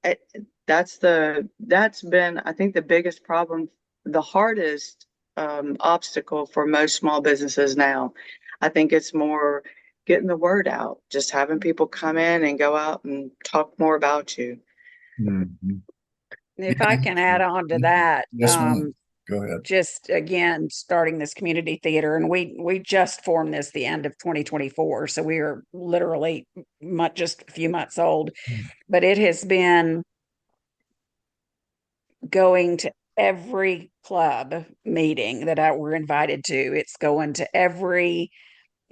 It, that's been, I think, the biggest problem, the hardest obstacle for most small businesses now. I think it's more getting the word out, just having people come in and go out and talk more about you. Mhm. If I Yeah. can add on to that, Yes, ma'am. Go ahead. just again starting this community theater, and we just formed this the end of 2024, so we are literally just a few months old, but it has been going to every club meeting that we're invited to. It's going to every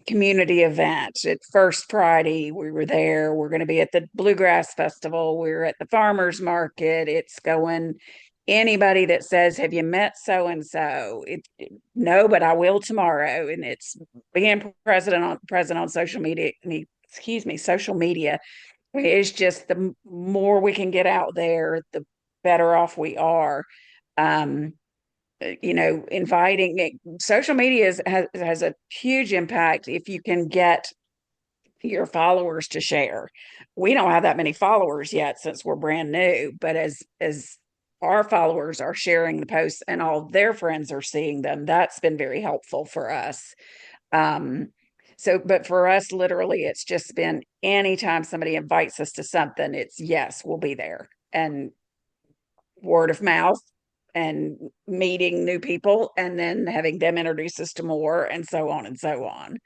community event. At First Friday, we were there. We're going to be at the Bluegrass Festival. We're at the Farmers Market. It's going, anybody that says, have you met so and so? No, but I will tomorrow. And it's being present on social media. Excuse me, social media. It's just the more we can get out there, the better off we are. Um, Inviting, social media has a huge impact if you can get your followers to share. We don't have that many followers yet since we're brand new, but as our followers are sharing the posts and all their friends are seeing them, that's been very helpful for us. Um, but for us, literally, it's just been anytime somebody invites us to something, it's yes, we'll be there. And word of mouth and meeting new people and then having them introduce us to more and so on and so on.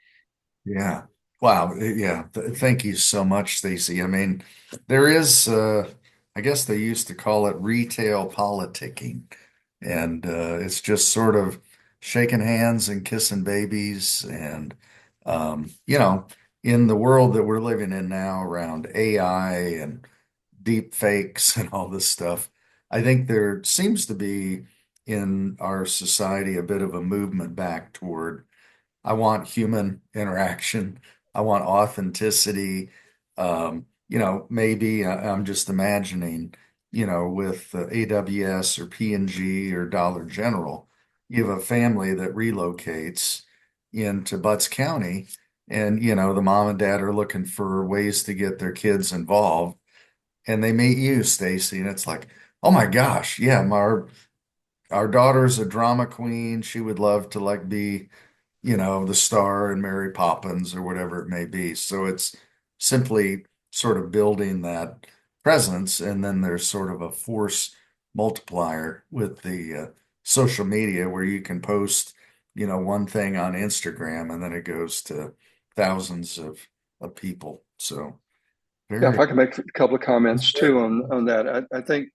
Yeah. Wow. Yeah. Thank you so much, Stacy. I mean, there is, I guess they used to call it retail politicking. And it's just sort of shaking hands and kissing babies. And, you know, in the world that we're living in now around AI and deep fakes and all this stuff, I think there seems to be in our society a bit of a movement back toward I want human interaction. I want authenticity. Maybe I'm just imagining, with AWS or P&G or Dollar General, you have a family that relocates into Butts County, and the mom and dad are looking for ways to get their kids involved, and they meet you, Stacy, and it's like, oh my gosh, yeah, our daughter's a drama queen. She would love to like be the star and Mary Poppins or whatever it may be. So it's simply sort of building that presence. And then there's sort of a force multiplier with the social media where you can post, one thing on Instagram and then it goes to thousands of people. So Yeah, if very, I can make a couple of comments too on that. I think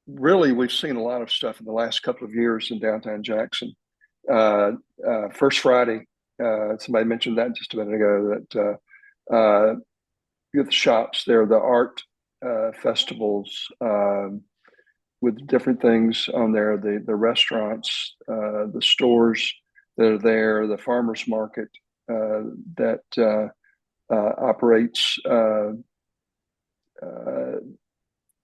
really we've seen a lot of stuff in the last couple of years in downtown Jackson. First Friday, somebody mentioned that just a minute ago, that you have the shops there, the art festivals with different things on there, the restaurants, the stores that are there, the farmers market that operates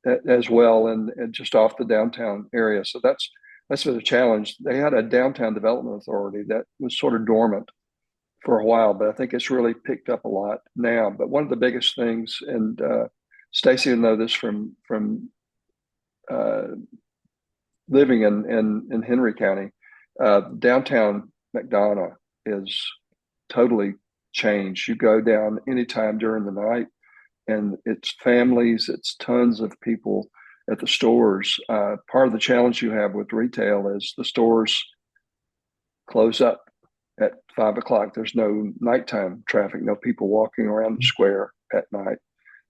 as well, and just off the downtown area. So that's been a challenge. They had a downtown development authority that was sort of dormant for a while, but I think it's really picked up a lot now. But one of the biggest things, and Stacy will know this from uh, living in Henry County, downtown McDonough is totally changed. You go down anytime during the night, and it's families, it's tons of people at the stores. Part of the challenge you have with retail is the stores close up at 5 o'clock. There's no nighttime traffic, no people walking around the square at night.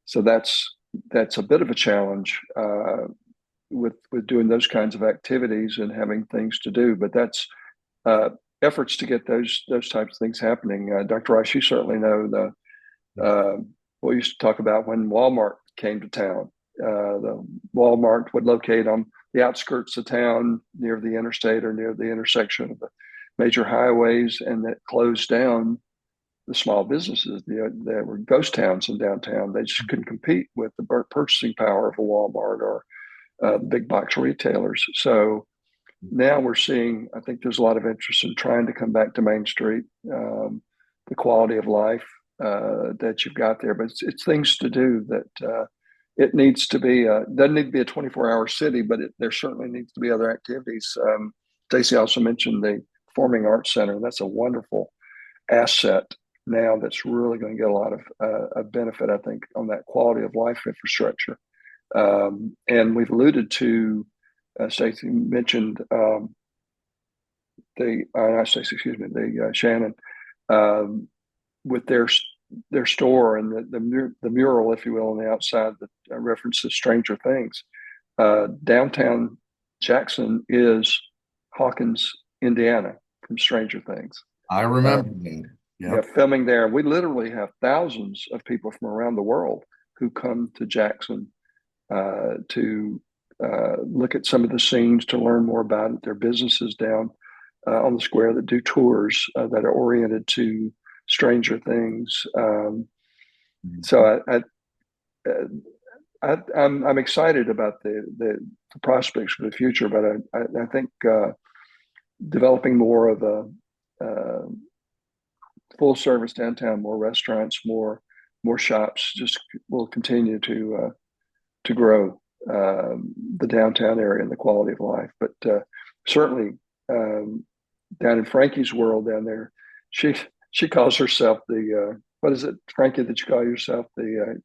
So that's a bit of a challenge with doing those kinds of activities and having things to do. But that's uh, efforts to get those types of things happening. Dr. Rice, you certainly know what we used to talk about when Walmart came to town. The Walmart would locate on the outskirts of town near the interstate or near the intersection of the major highways, and that closed down the small businesses. There were ghost towns in downtown. They just couldn't compete with the purchasing power of a Walmart or big box retailers. So now we're seeing, I think there's a lot of interest in trying to come back to Main Street, the quality of life that you've got there, but it's things to do that it needs to be, doesn't need to be a 24-hour city, but there certainly needs to be other activities. Stacey also mentioned the Performing Arts Center. That's a wonderful asset now that's really going to get a lot of benefit, I think, on that quality of life infrastructure. And we've alluded to, Stacey mentioned not Stacey, excuse me, Shannon, with their store and the mural, if you will, on the outside that references Stranger Things. Downtown Jackson is Hawkins, Indiana, from Stranger Things. I remember that. Yeah, filming there. We literally have thousands of people from around the world who come to Jackson to look at some of the scenes, to learn more about it. There are businesses down on the square that do tours that are oriented to Stranger Things. So I'm excited about the prospects for the future, but I think developing more of a full service downtown, more restaurants, more shops, just will continue to grow the downtown area and the quality of life. But certainly down in Frankie's world down there, she calls herself the what is it, Frankie, that you call yourself, the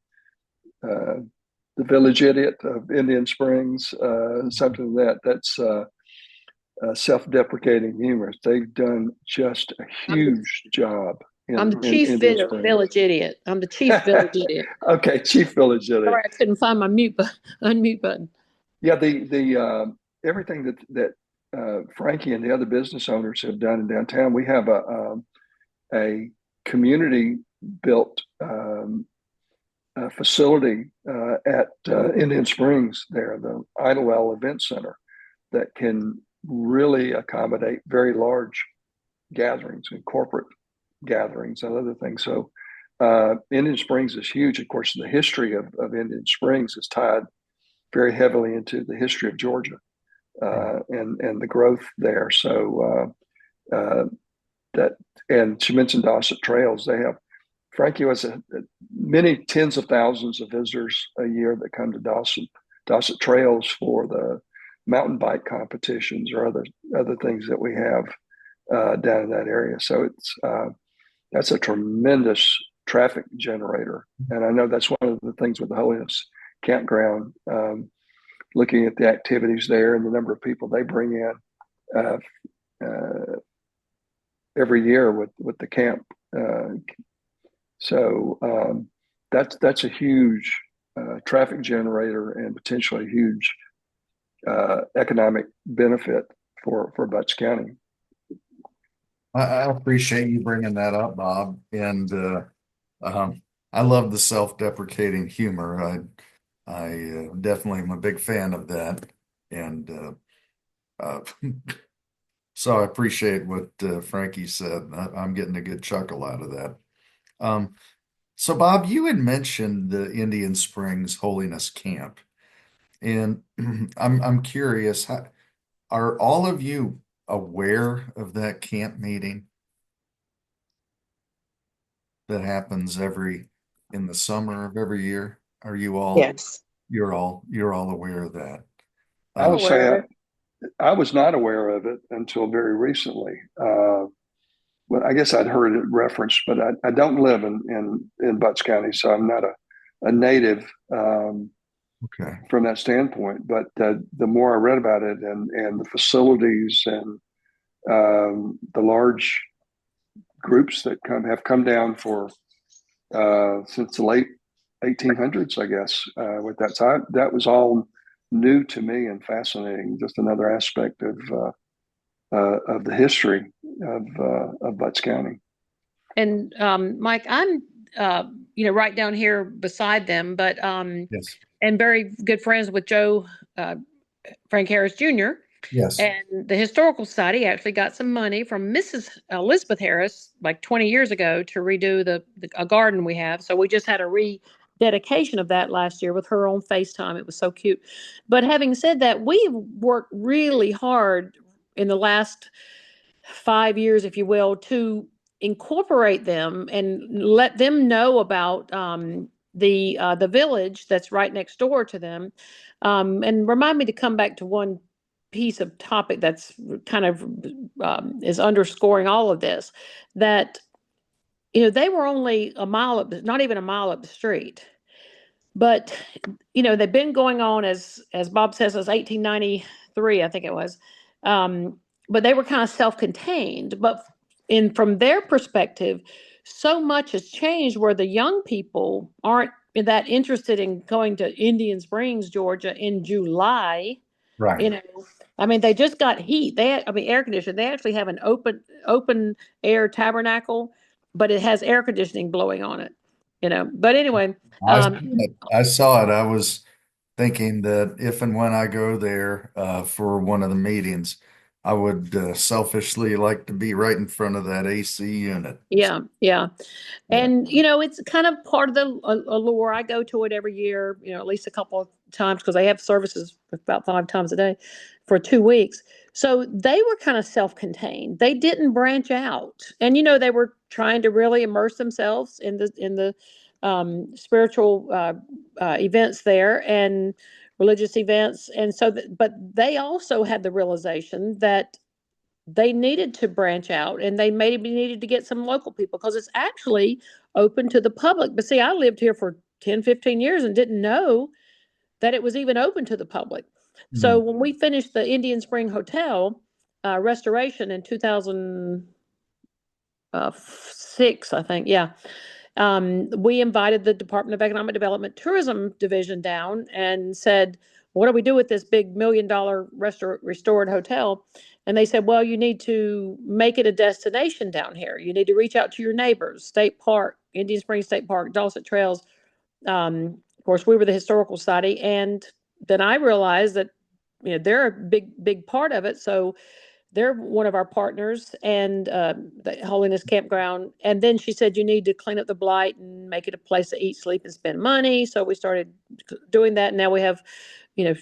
village idiot of Indian Springs, something that's self-deprecating humor. They've done just a huge job I'm the in chief Indian Springs. village idiot. I'm the chief village idiot. Okay, Chief Village Idiot. Sorry, I couldn't find my unmute button. Yeah, the everything that Frankie and the other business owners have done in downtown. We have a community built facility at Indian Springs there, the Idlewild Event Center, that can really accommodate very large gatherings and corporate gatherings and other things. So Indian Springs is huge. Of course, the history of Indian Springs is tied very heavily into the history of Georgia and the growth there. So that, and she mentioned Dawson Trails. They have, Frankie has many tens of thousands of visitors a year that come to Dawson Trails for the mountain bike competitions or other things that we have down in that area. So it's that's a tremendous traffic generator, and I know that's one of the things with the Holiness Campground. Looking at the activities there and the number of people they bring in every year with the camp. So that's a huge traffic generator and potentially a huge economic benefit for Butts County. I appreciate you bringing that up, Bob. And I love the self-deprecating humor. I definitely am a big fan of that. And so I appreciate what Frankie said. I'm getting a good chuckle out of that. So Bob, you had mentioned the Indian Springs Holiness Camp, and I'm curious, are all of you aware of that camp meeting that happens in the summer of every year? Are you all? Yes. You're all aware of that? I would say aware of I was not aware of it until very recently. Well, I guess I'd heard it referenced, but I don't live in Butts County, so I'm not a native Okay. from that standpoint. But the more I read about it and the facilities and the large groups that have come down for since the late 1800s, I guess, with that time, that was all new to me and fascinating. Just another aspect of the history of Butts County. And Mike, I'm right down here beside them, but Yes. and very good friends with Joe Frank Harris Jr. Yes. And the Historical Society actually got some money from Mrs. Elizabeth Harris like 20 years ago to redo a garden we have. So we just had a rededication of that last year with her on FaceTime. It was so cute. But having said that, we've worked really hard in the last 5 years, if you will, to incorporate them and let them know about the village that's right next door to them. And remind me to come back to one piece of topic that's kind of is underscoring all of this, that they were only a mile up, not even a mile up the street, but they've been going on as Bob says, since 1893, I think it was, but they were kind of self-contained. But from their perspective, so much has changed where the young people aren't that interested in going to Indian Springs, Georgia in July. Right. I mean, they just got heat. Air conditioning. They actually have an open air tabernacle, but it has air conditioning blowing on it. But anyway, I saw it. I was thinking that if and when I go there for one of the meetings, I would selfishly like to be right in front of that AC unit. yeah. Yeah. And it's kind of part of the allure. I go to it every year, at least a couple of times because they have services about 5 times a day for 2 weeks. So they were kind of self-contained. They didn't branch out, and they were trying to really immerse themselves in the spiritual events there and religious events. And so, but they also had the realization that they needed to branch out and they maybe needed to get some local people because it's actually open to the public. But see, I lived here for 10, 15 years and didn't know that it was even open to the public. So when we finished the Indian Spring Hotel restoration in 2000, 6, I think. Yeah. We invited the Department of Economic Development Tourism Division down and said, what do we do with this big $1 million restored hotel? And they said, well, you need to make it a destination down here. You need to reach out to your neighbors, State Park, Indian Springs State Park, Dulcet Trails. Of course, we were the Historical Society. And then I realized that, they're a big part of it. So they're one of our partners, and the Holiness Campground. And then she said, you need to clean up the blight and make it a place to eat, sleep, and spend money. So we started doing that. And now we have,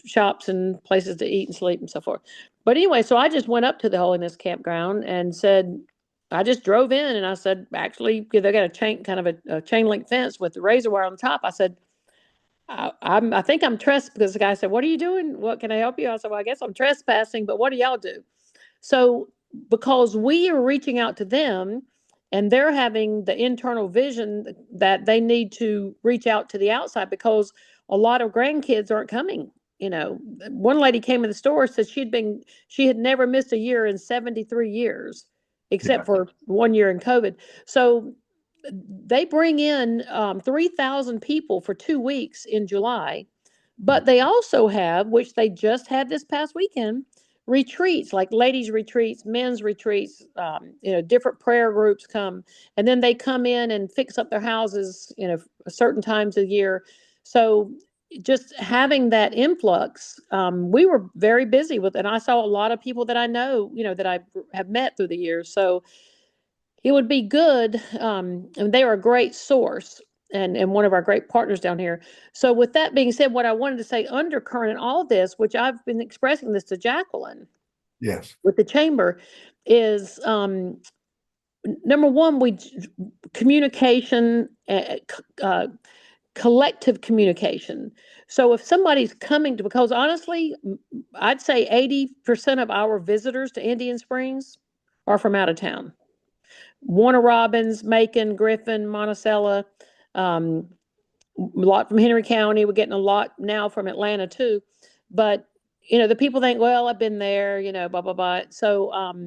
shops and places to eat and sleep and so forth. But anyway, so I just went up to the Holiness Campground and said, I just drove in and I said, actually, they got a chain, kind of a chain link fence with the razor wire on the top. I said, I think I'm trespassing, because the guy said, what are you doing? What can I help you? I said, well, I guess I'm trespassing, but what do y'all do? So because we are reaching out to them and they're having the internal vision that they need to reach out to the outside, because a lot of grandkids aren't coming. One lady came in the store, said she had never missed a year in 73 years, except for 1 year in COVID. So they bring in 3,000 people for 2 weeks in July, but they also have, which they just had this past weekend, retreats, like ladies retreats, men's retreats. Different prayer groups come, and then they come in and fix up their houses, certain times of the year. So just having that influx, we were very busy with, and I saw a lot of people that I know, that I have met through the years. So it would be good, and they are a great source and one of our great partners down here. So with that being said, what I wanted to say undercurrent in all this, which I've been expressing this to Jacqueline Yes. with the chamber, is number one, communication, collective communication. So if somebody's coming to, because honestly, I'd say 80% of our visitors to Indian Springs are from out of town. Warner Robins, Macon, Griffin, Monticello, a lot from Henry County. We're getting a lot now from Atlanta too. But, the people think, well, I've been there, blah, blah, blah. So,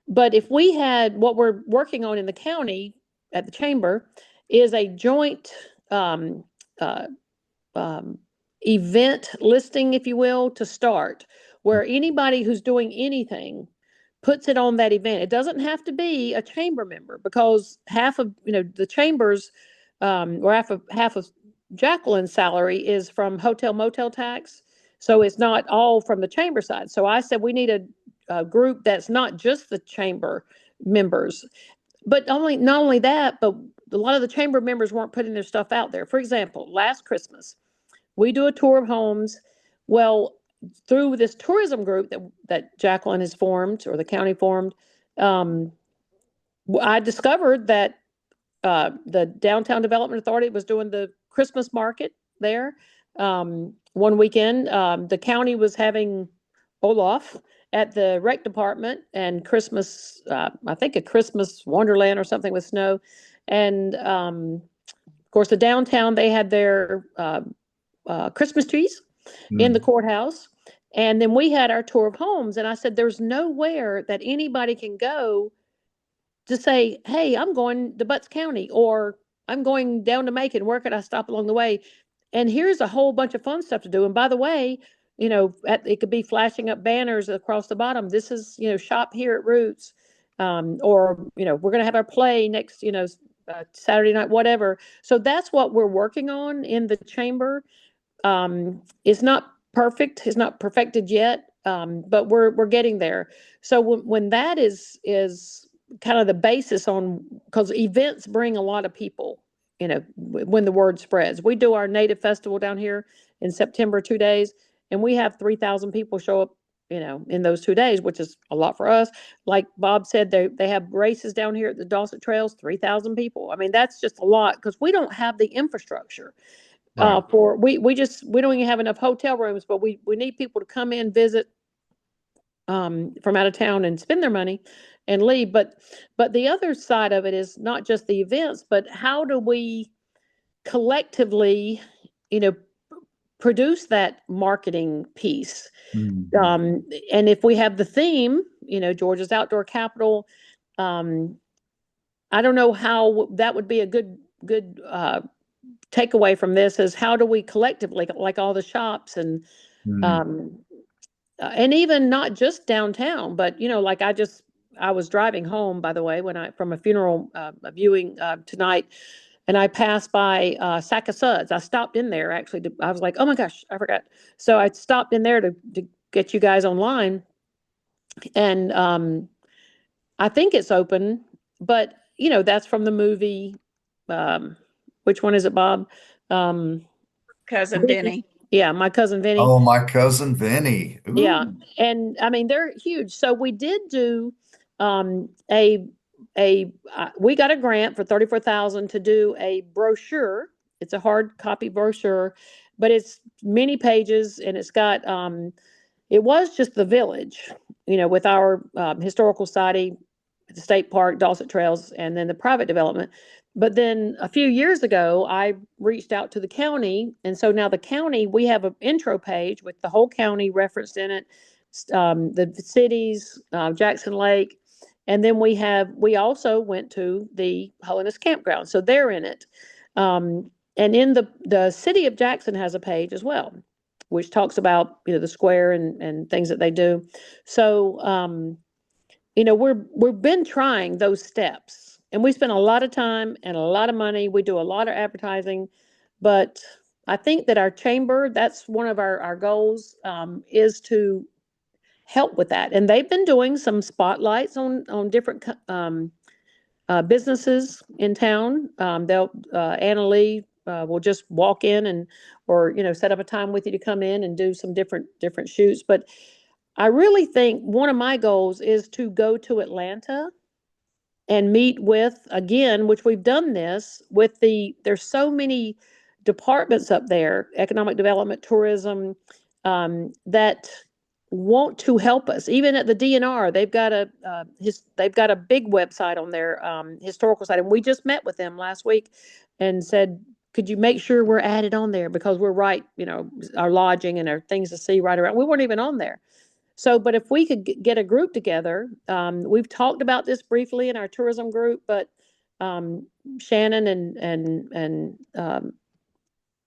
but if we had, what we're working on in the county at the chamber is a joint uh, event listing, if you will, to start, where anybody who's doing anything puts it on that event. It doesn't have to be a chamber member, because half of, the chambers, or half of Jacqueline's salary is from hotel motel tax. So it's not all from the chamber side. So I said, we need a group that's not just the chamber members, but not only that, but a lot of the chamber members weren't putting their stuff out there. For example, last Christmas, we do a tour of homes. Well, through this tourism group that Jacqueline has formed, or the county formed, I discovered that the Downtown Development Authority was doing the Christmas market there. One weekend, the county was having Olaf at the rec department, and Christmas, I think a Christmas Wonderland or something with snow. And of course, the downtown, they had their Christmas trees in the courthouse. And then we had our tour of homes. And I said, there's nowhere that anybody can go to say, hey, I'm going to Butts County, or I'm going down to Macon. Where could I stop along the way? And here's a whole bunch of fun stuff to do. And by the way, it could be flashing up banners across the bottom. This is, shop here at Roots. Or, we're going to have our play next, Saturday night, whatever. So that's what we're working on in the chamber. It's not perfect. It's not perfected yet. But we're getting there. So when that is kind of the basis on, because events bring a lot of people, when the word spreads. We do our native festival down here in September, 2 days, and we have 3,000 people show up, in those 2 days, which is a lot for us. Like Bob said, they have races down here at the Dulcet Trails, 3,000 people. I mean, that's just a lot, because we don't have the infrastructure. Right. We don't even have enough hotel rooms, but we need people to come in, visit from out of town and spend their money and leave. But the other side of it is not just the events, but how do we collectively, produce that marketing piece? And if we have the theme, Georgia's outdoor capital, I don't know how that would be a good takeaway from this is how do we collectively, like all the shops Hmm. um, and even not just downtown, but like I was driving home, by the way, when I from a funeral viewing tonight, and I passed by Sack of Suds. I stopped in there actually. I was like, oh my gosh, I forgot. So I stopped in there to get you guys online, and I think it's open, but that's from the movie. Um, which one is it, Bob? Um, Cousin Vinny. Vinny. Yeah, my cousin Vinny. Oh, my cousin Vinny. Yeah, Ooh. and I mean they're huge. So we did do um we got a grant for 34,000 to do a brochure. It's a hard copy brochure, but it's many pages and it's got it was just the village, with our historical society, the state park, Dawson Trails, and then the private development. But then a few years ago, I reached out to the county. And so now the county, we have an intro page with the whole county referenced in it, the cities, Jackson Lake. And then we also went to the Holiness Campground. So they're in it. And in the city of Jackson has a page as well, which talks about, the square and things that they do. So, we've been trying those steps and we spend a lot of time and a lot of money. We do a lot of advertising, but I think that our chamber, that's one of our goals, is to help with that. And they've been doing some spotlights on different businesses in town. Anna Lee will just walk in or set up a time with you to come in and do some different shoots. But I really think one of my goals is to go to Atlanta and meet with, again, which we've done this with there's so many departments up there, economic development, tourism, that want to help us. Even at the DNR, they've got a big website on their historical site, and we just met with them last week and said, could you make sure we're added on there because we're right, our lodging and our things to see right around. We weren't even on there. So, but if we could get a group together, we've talked about this briefly in our tourism group, but um, Shannon and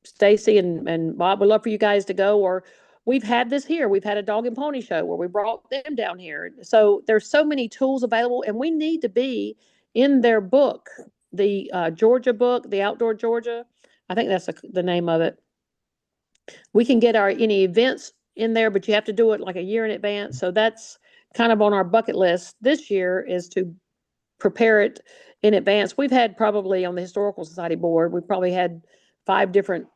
Stacy and Bob would love for you guys to go. Or we've had this here. We've had a dog and pony show where we brought them down here. So there's so many tools available, and we need to be in their book, the Georgia book, the Outdoor Georgia. I think that's the name of it. We can get any events in there, but you have to do it like a year in advance. So that's kind of on our bucket list this year, is to prepare it in advance. We've had probably on the Historical Society board, we've probably had 5 different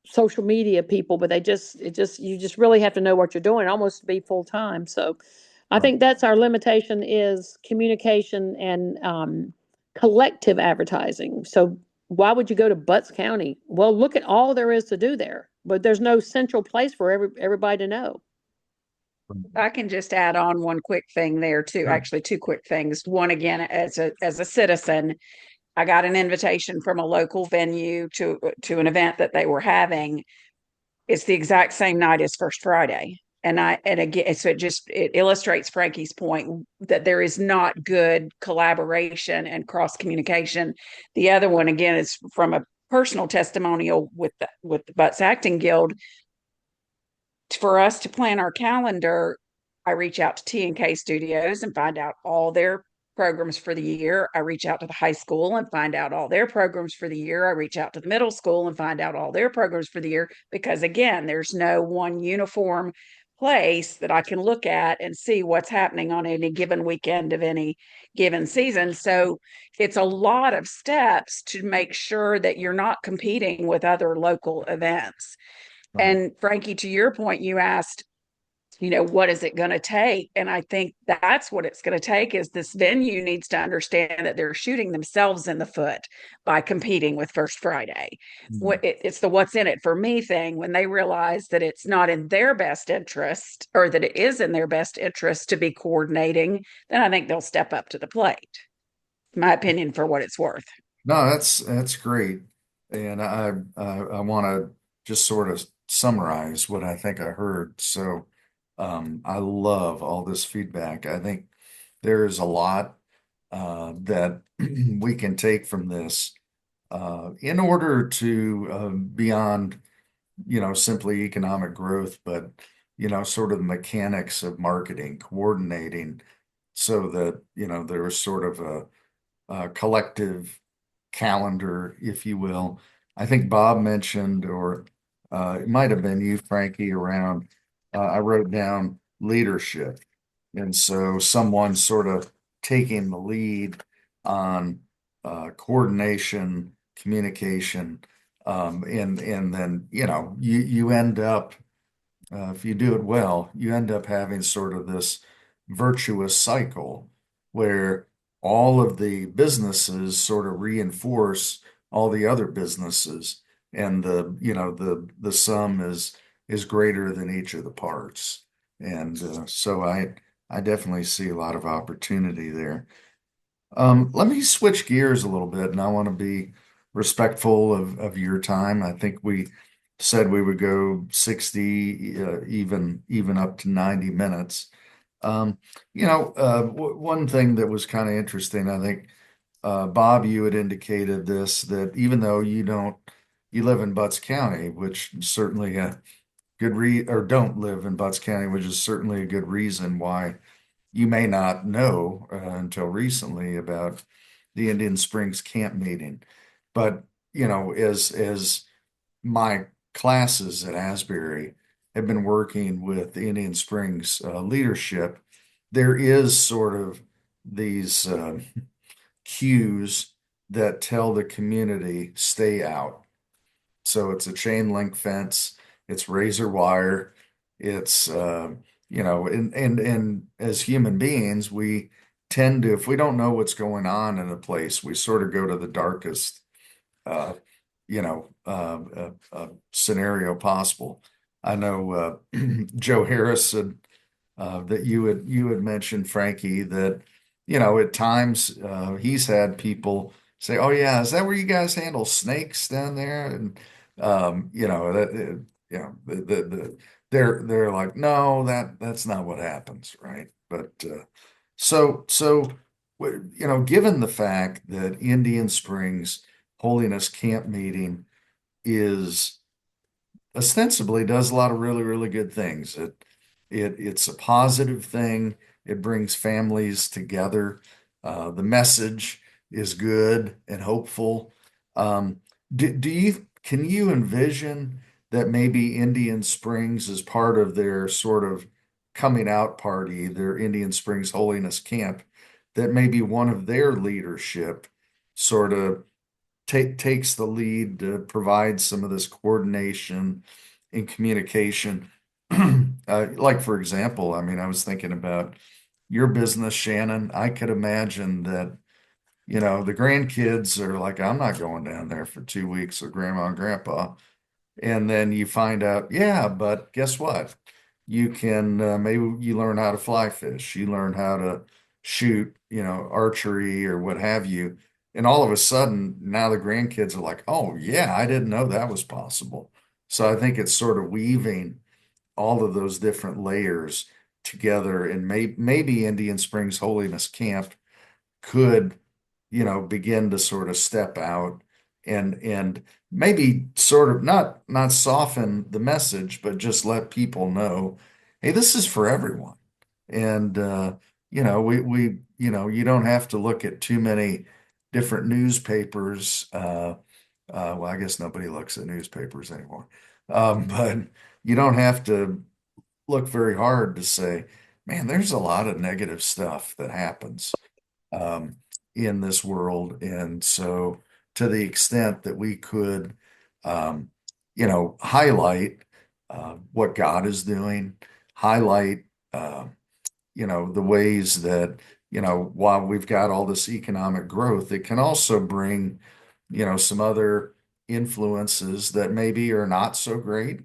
social media people, but you just really have to know what you're doing, almost to be full time. So I Right. think that's our limitation, is communication and collective advertising. So why would you go to Butts County? Well, look at all there is to do there, but there's no central place for everybody to know. I can just add on one quick thing there too. Sure. Actually, two quick things. One, again, as a citizen, I got an invitation from a local venue to an event that they were having. It's the exact same night as First Friday. And again, so it illustrates Frankie's point that there is not good collaboration and cross communication. The other one, again, is from a personal testimonial with the Butts Acting Guild. For us to plan our calendar, I reach out to T&K Studios and find out all their programs for the year. I reach out to the high school and find out all their programs for the year. I reach out to the middle school and find out all their programs for the year, because again, there's no one uniform place that I can look at and see what's happening on any given weekend of any given season. So it's a lot of steps to make sure that you're not competing with other local events. Right. And Frankie, to your point, you asked, what is it going to take? And I think that's what it's going to take, is this venue needs to understand that they're shooting themselves in the foot by competing with First Friday. Mhm. It's the what's in it for me thing. When they realize that it's not in their best interest, or that it is in their best interest to be coordinating, then I think they'll step up to the plate. My opinion, for what it's worth. No, that's great. And I want to just sort of summarize what I think I heard. So I love all this feedback. I think there is a lot that we can take from this in order to beyond, simply economic growth, but, sort of the mechanics of marketing, coordinating so that, there's sort of a collective calendar, if you will. I think Bob mentioned, or it might have been you, Frankie, around, I wrote down leadership. And so someone sort of taking the lead on coordination, communication, and then, you end up, if you do it well, you end up having sort of this virtuous cycle where all of the businesses sort of reinforce all the other businesses, and the sum is greater than each of the parts. And so I definitely see a lot of opportunity there. Let me switch gears a little bit, and I want to be respectful of your time. I think we said we would go 60, even up to 90 minutes. One thing that was kind of interesting, I think, Bob, you had indicated this, that even though you live in Butts County, which certainly a or don't live in Butts County, which is certainly a good reason why you may not know until recently about the Indian Springs camp meeting. But, as my classes at Asbury have been working with the Indian Springs leadership, there is sort of these cues that tell the community stay out. So it's a chain link fence, it's razor wire, it's and as human beings, we tend to, if we don't know what's going on in a place, we sort of go to the darkest uh, scenario possible. I know Joe Harris said that you had mentioned, Frankie, that at times he's had people say, "Oh yeah, is that where you guys handle snakes down there?" And that they're like, "No, that's not what happens, right?" But so given the fact that Indian Springs Holiness Camp Meeting is ostensibly does a lot of really, really good things. It's a positive thing. It brings families together. The message is good and hopeful. Um, do you can you envision that maybe Indian Springs is part of their sort of coming out party, their Indian Springs Holiness Camp, that maybe one of their leadership sort of takes the lead to provide some of this coordination and communication. Like for example, I mean, I was thinking about your business, Shannon. I could imagine that, the grandkids are like, I'm not going down there for 2 weeks with grandma and grandpa. And then you find out, yeah, but guess what? You can maybe you learn how to fly fish, you learn how to shoot, archery or what have you. And all of a sudden, now the grandkids are like, oh, yeah, I didn't know that was possible. So I think it's sort of weaving all of those different layers together. And maybe Indian Springs Holiness Camp could, begin to sort of step out and maybe sort of not soften the message, but just let people know, hey, this is for everyone. And you don't have to look at too many different newspapers. Well, I guess nobody looks at newspapers anymore. But you don't have to look very hard to say, man, there's a lot of negative stuff that happens um, in this world. And so, to the extent that we could, highlight what God is doing, highlight, uh, the ways that, while we've got all this economic growth, it can also bring, some other influences that maybe are not so great.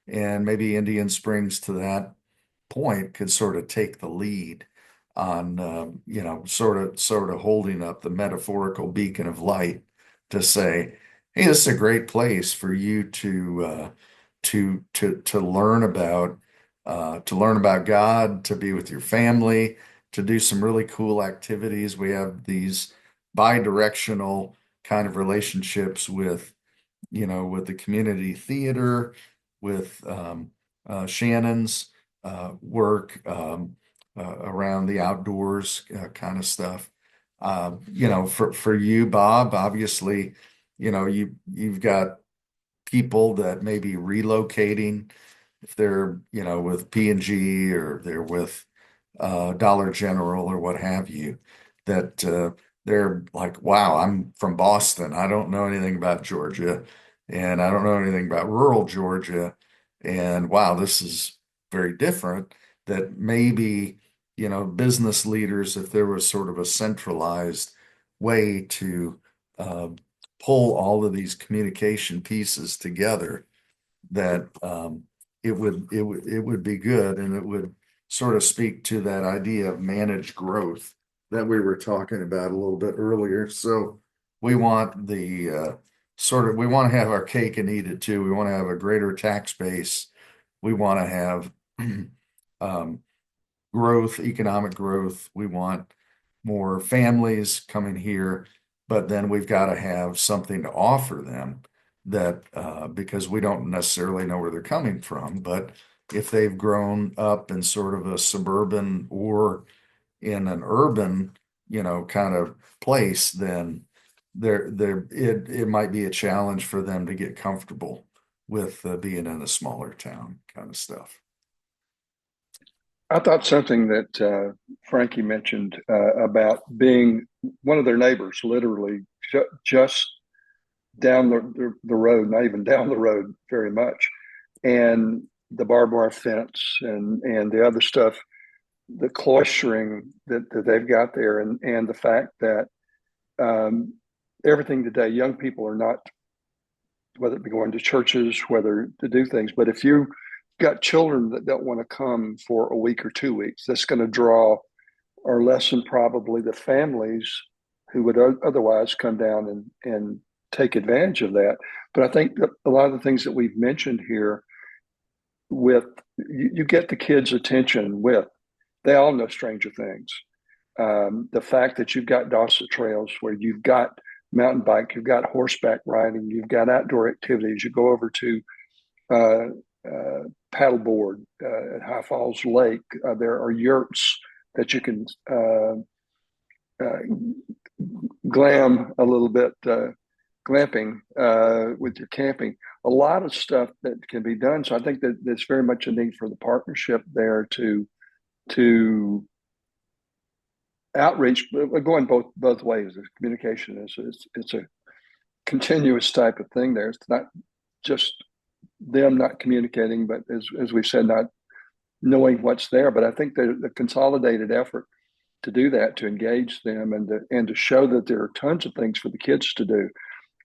And maybe Indian Springs to that point could sort of take the lead on sort of holding up the metaphorical beacon of light to say, hey, this is a great place for you to learn about God, to be with your family, to do some really cool activities. We have these bi-directional kind of relationships with, with the community theater, with Shannon's work around the outdoors kind of stuff. For you, Bob, obviously, you've got people that may be relocating if they're, with P&G or they're with Dollar General or what have you, that they're like, wow, I'm from Boston. I don't know anything about Georgia, and I don't know anything about rural Georgia. And wow, this is very different. That maybe, business leaders, if there was sort of a centralized way to uh, pull all of these communication pieces together, that it would be good, and it would sort of speak to that idea of managed growth that we were talking about a little bit earlier. So we want we want to have our cake and eat it too. We want to have a greater tax base. We want to have um, growth, economic growth. We want more families coming here, but then we've got to have something to offer them that because we don't necessarily know where they're coming from, but if they've grown up in sort of a suburban or in an urban, kind of place, then it might be a challenge for them to get comfortable with being in a smaller town kind of stuff. I thought something that Frankie mentioned about being one of their neighbors, literally just down the road, not even down the road very much, and the barbed wire fence and the other stuff, the cloistering that they've got there, and the fact that everything today, young people are not, whether it be going to churches, whether to do things, but if you got children that don't want to come for a week or 2 weeks, that's going to draw or lessen probably the families who would otherwise come down and take advantage of that. But I think that a lot of the things that we've mentioned here, with you get the kids' attention with, they all know Stranger Things. The fact that you've got Dawson Trails where you've got mountain bike, you've got horseback riding, you've got outdoor activities. You go over to paddleboard at High Falls Lake. There are yurts that you can glam a little bit, glamping with your camping. A lot of stuff that can be done. So I think that there's very much a need for the partnership there to outreach, going both ways. The communication it's a continuous type of thing there. It's not just them not communicating, but as we've said, not knowing what's there. But I think the consolidated effort to do that, to engage them and to show that there are tons of things for the kids to do.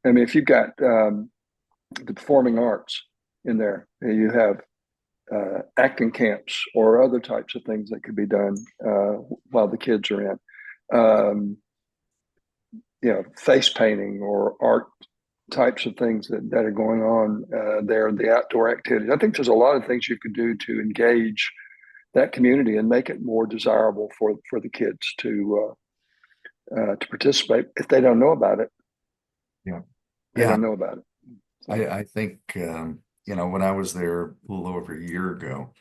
I mean, if you've got the performing arts in there, you have acting camps or other types of things that could be done while the kids are in. Face painting or art types of things that are going on there, the outdoor activities. I think there's a lot of things you could do to engage that community and make it more desirable for the kids to participate if they don't know about it. Yeah. They don't know about it. So. I think, when I was there a little over a year ago,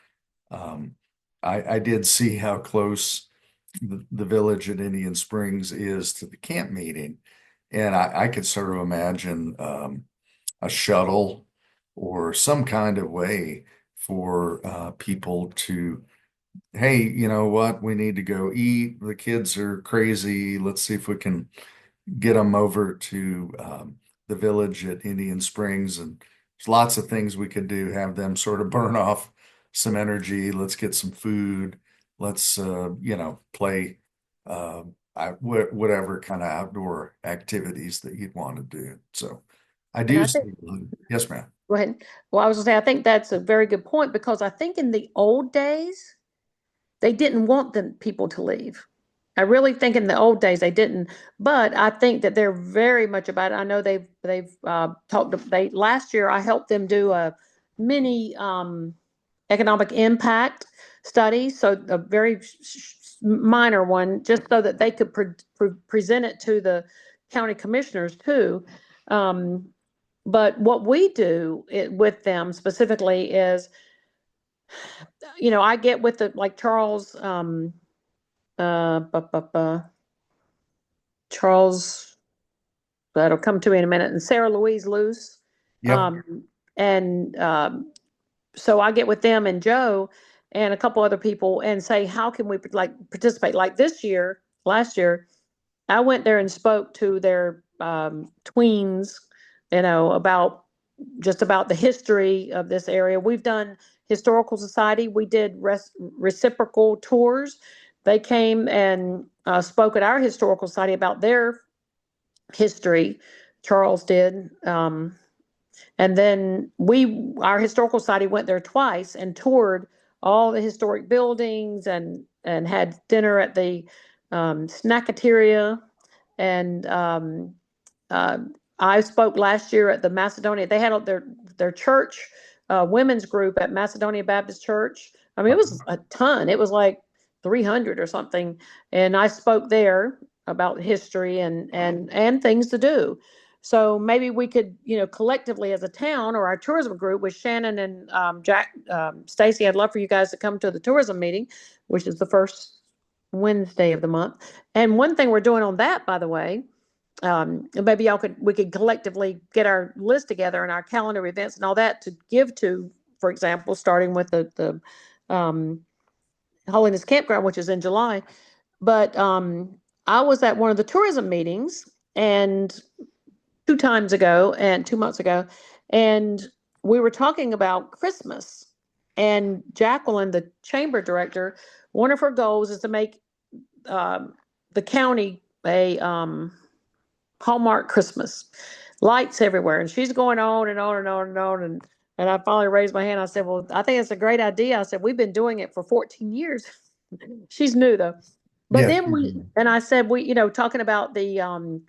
I did see how close the village at Indian Springs is to the camp meeting. And I could sort of imagine a shuttle or some kind of way for people to, hey, you know what? We need to go eat. The kids are crazy. Let's see if we can get them over to the village at Indian Springs. And there's lots of things we could do, have them sort of burn off some energy. Let's get some food. Let's, play whatever kind of outdoor activities that you'd want to do. So I And do I see, think, yes, ma'am. go ahead. Well, I was gonna say, I think that's a very good point because I think in the old days, they didn't want the people to leave. I really think in the old days they didn't, but I think that they're very much about it. I know they've talked. Last year I helped them do a mini economic impact study. So a very minor one, just so that they could present it to the county commissioners too. But what we do with them specifically is, I get with like Charles, Charles, that'll come to me in a minute, and Sarah Louise Luce. Yep. And so I get with them and Joe and a couple other people and say, how can we like participate? Like last year, I went there and spoke to their tweens, about the history of this area. We've done historical society. We did reciprocal tours. They came and spoke at our historical society about their history. Charles did. And then our historical society went there twice and toured all the historic buildings and had dinner at the snackateria. And I spoke last year at the Macedonia. They had their church women's group at Macedonia Baptist Church. I mean, it was a ton. It was like 300 or something. And I spoke there about history and things to do. So maybe we could, collectively as a town or our tourism group with Shannon and Jack, Stacy, I'd love for you guys to come to the tourism meeting, which is the first Wednesday of the month. And one thing we're doing on that, by the way, maybe we could collectively get our list together and our calendar events and all that to give to, for example, starting with the Holiness Campground, which is in July. But I was at one of the tourism meetings and 2 months ago, and we were talking about Christmas. And Jacqueline, the chamber director, one of her goals is to make the county a Hallmark Christmas, lights everywhere. And she's going on and on and on and on. And I finally raised my hand. I said, well, I think it's a great idea. I said, we've been doing it for 14 years. She's new though. But Yes. then I said, talking about the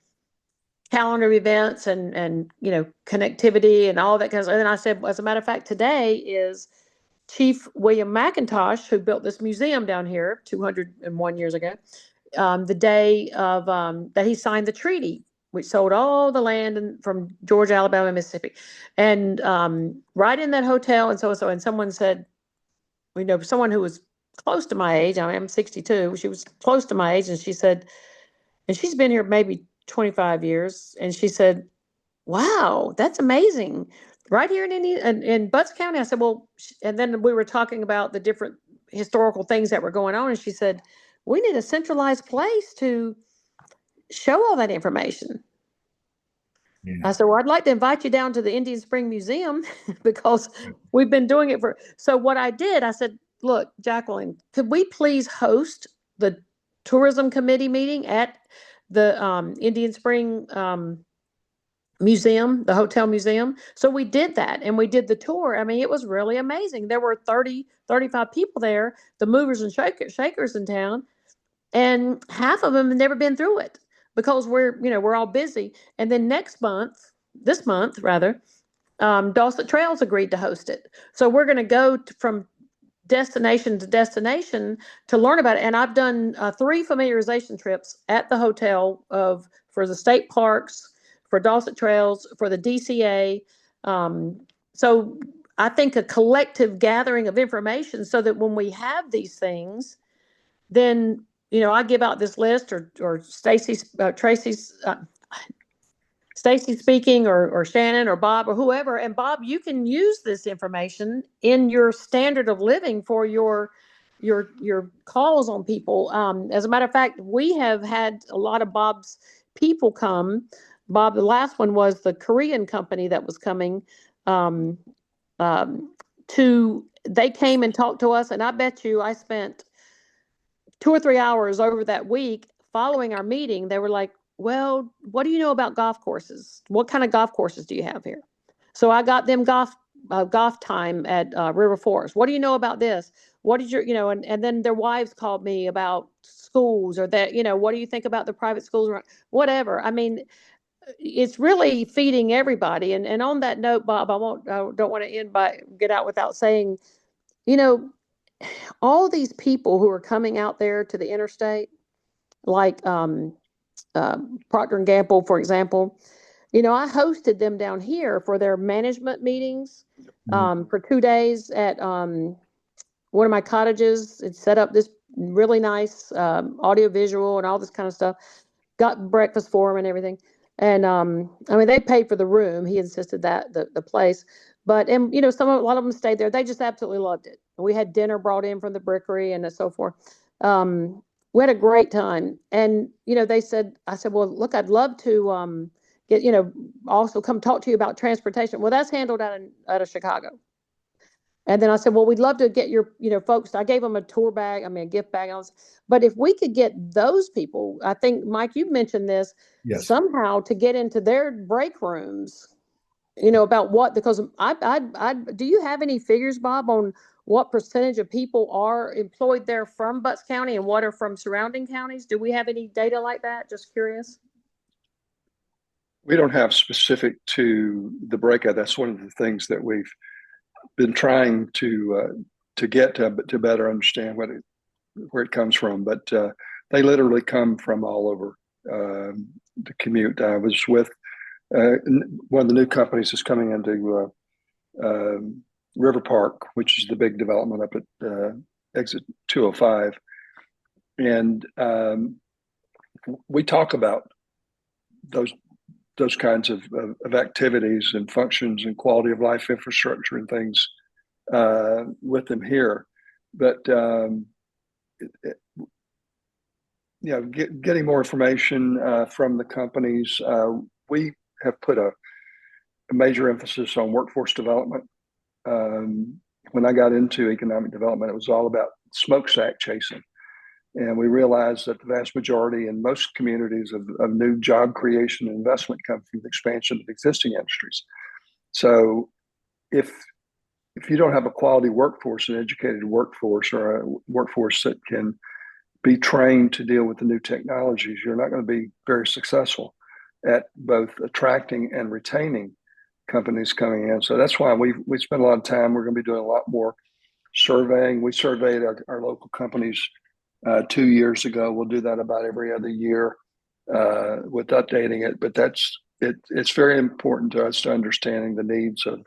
calendar events and connectivity and all that kind of stuff. And then I said, as a matter of fact, today is Chief William McIntosh, who built this museum down here 201 years ago, the day of that he signed the treaty, which sold all the land from Georgia, Alabama, Mississippi. And right in that hotel and so, and someone said, someone who was close to my age, I mean, I'm 62, she was close to my age, and she said, and she's been here maybe 25 years, and she said, wow, that's amazing. Right here in Butts County. I said, well, and then we were talking about the different historical things that were going on, and she said, we need a centralized place to show all that information. Yeah. I said, well, I'd like to invite you down to the Indian Spring Museum because we've been doing it so what I did, I said, look, Jacqueline, could we please host the tourism committee meeting at the Indian Spring Museum, the hotel museum? So we did that, and we did the tour. I mean, it was really amazing. There were 35 people there, the movers and shakers in town, and half of them have never been through it because we're all busy. And then this month rather, Dawson Trails agreed to host it. So we're going to go from destination to destination to learn about it. And I've done 3 familiarization trips at the hotel for the state parks, for Dawson Trails, for the DCA. So I think a collective gathering of information so that when we have these things, then, I give out this list or Tracy's Stacy speaking or Shannon or Bob or whoever. And Bob, you can use this information in your standard of living for your calls on people. As a matter of fact, we have had a lot of Bob's people come. Bob, the last one was the Korean company that was coming they came and talked to us. And I bet you I spent 2 or 3 hours over that week following our meeting. They were like, well, what do you know about golf courses? What kind of golf courses do you have here? So I got them golf time at River Forest. What do you know about this? What did and then their wives called me about schools or that, what do you think about the private schools? Whatever. I mean, it's really feeding everybody. And on that note, Bob, I don't want to get out without saying, all these people who are coming out there to the interstate, like Procter and Gamble, for example, I hosted them down here for their management meetings for 2 days at one of my cottages. It set up this really nice audio visual and all this kind of stuff. Got breakfast for them and everything. And I mean, they paid for the room. He insisted that the place, but and a lot of them stayed there. They just absolutely loved it. We had dinner brought in from the brickery and so forth. We had a great time. And they said, I said, well, look, I'd love to get also come talk to you about transportation. Well, that's handled out of Chicago. And then I said, well, we'd love to get your, folks. I gave them a tour bag, a gift bag. But if we could get those people, I think, Mike, you mentioned this, Yes. somehow to get into their break rooms, about what, because do you have any figures, Bob, on what percentage of people are employed there from Butts County and what are from surrounding counties? Do we have any data like that? Just curious. We don't have specific to the breakout. That's one of the things that we've been trying to get to better understand where it comes from. But they literally come from all over the commute. I was with one of the new companies that's coming into River Park, which is the big development up at exit 205. And we talk about those kinds of activities and functions and quality of life infrastructure and things with them here. But getting more information from the companies, we have put a major emphasis on workforce development. When I got into economic development, it was all about smokestack chasing. And we realized that the vast majority in most communities of new job creation and investment come from the expansion of existing industries. So if you don't have a quality workforce, an educated workforce, or a workforce that can be trained to deal with the new technologies, you're not going to be very successful at both attracting and retaining companies coming in. So that's why we spend a lot of time. We're going to be doing a lot more surveying. We surveyed our local companies 2 years ago. We'll do that about every other year with updating it. But it's very important to us to understanding the needs of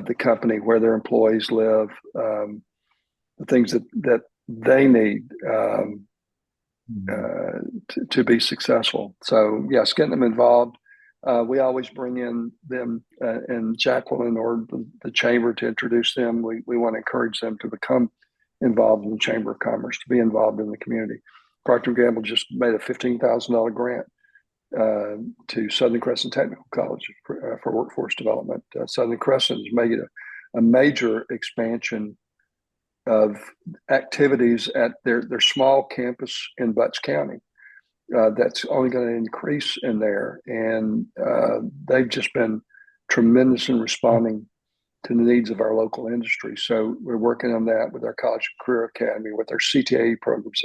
the company, where their employees live, the things that they need to be successful. So yes, getting them involved. We always bring in them and Jacqueline or the chamber to introduce them. We want to encourage them to become involved in the Chamber of Commerce, to be involved in the community. Procter & Gamble just made a $15,000 grant to Southern Crescent Technical College for workforce development. Southern Crescent has made a major expansion of activities at their small campus in Butts County. That's only going to increase in there. And they've just been tremendous in responding to the needs of our local industry. So we're working on that with our College and Career Academy, with our CTAE programs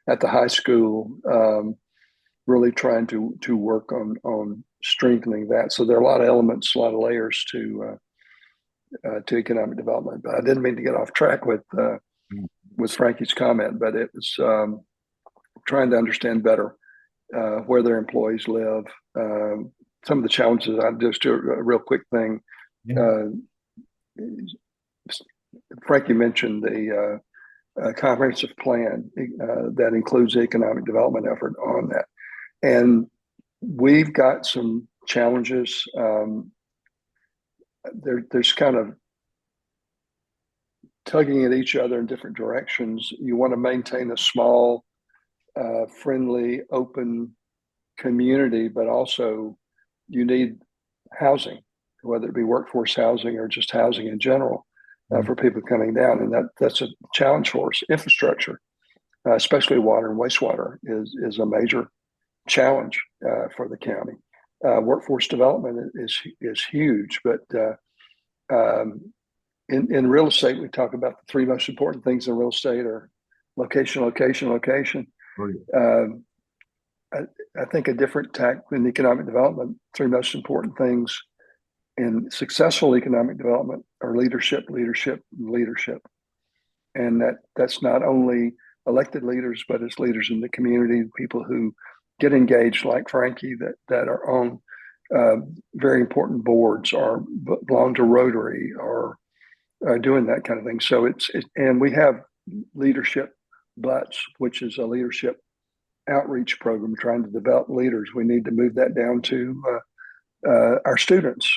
at the high school, really trying to work on strengthening that. So there are a lot of elements, a lot of layers to economic development. But I didn't mean to get off track with Frankie's comment, but it was trying to understand better where their employees live. Some of the challenges, I'll just do a real quick thing. Yeah. Frankie mentioned the comprehensive plan that includes the economic development effort on that. And we've got some challenges. There's kind of tugging at each other in different directions. You want to maintain a small, friendly, open community, but also you need housing, whether it be workforce housing or just housing in general for people coming down. And that's a challenge for us. Infrastructure, especially water and wastewater, is a major challenge for the county. Workforce development is huge, but in real estate, we talk about the three most important things in real estate are location, location, location. I think a different tack in economic development, three most important things in successful economic development are leadership, leadership, and leadership. And that's not only elected leaders, but it's leaders in the community, people who get engaged, like Frankie, that are on very important boards or belong to Rotary or doing that kind of thing. So and we have leadership butts, which is a leadership outreach program trying to develop leaders. We need to move that down to our students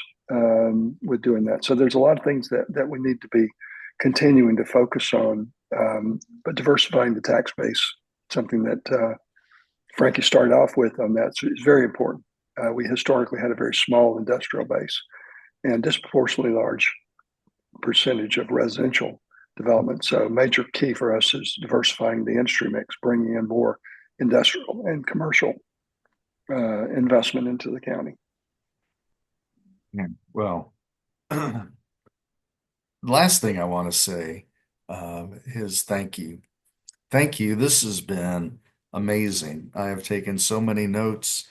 with doing that. So there's a lot of things that we need to be continuing to focus on, but diversifying the tax base, something that Frankie started off with on that. So it's very important. We historically had a very small industrial base and disproportionately large percentage of residential development. So a major key for us is diversifying the industry mix, bringing in more industrial and commercial investment into the county. Yeah, well, last thing I want to say is thank you. Thank you. This has been amazing. I have taken so many notes.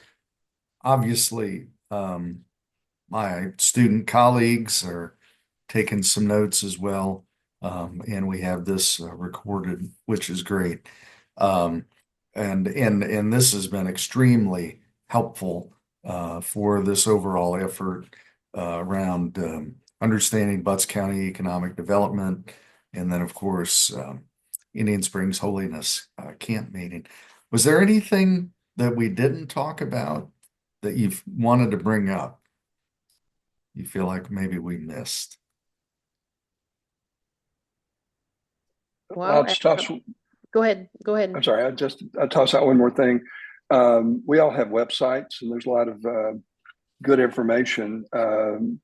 Obviously, my student colleagues are taking some notes as well. And we have this recorded, which is great. And this has been extremely helpful for this overall effort around understanding Butts County economic development, and then of course Indian Springs Holiness Camp meeting. Was there anything that we didn't talk about that you've wanted to bring up? You feel like maybe we missed? Well, I'll just toss. go ahead. I'm sorry. I'll toss out one more thing. We all have websites, and there's a lot of good information on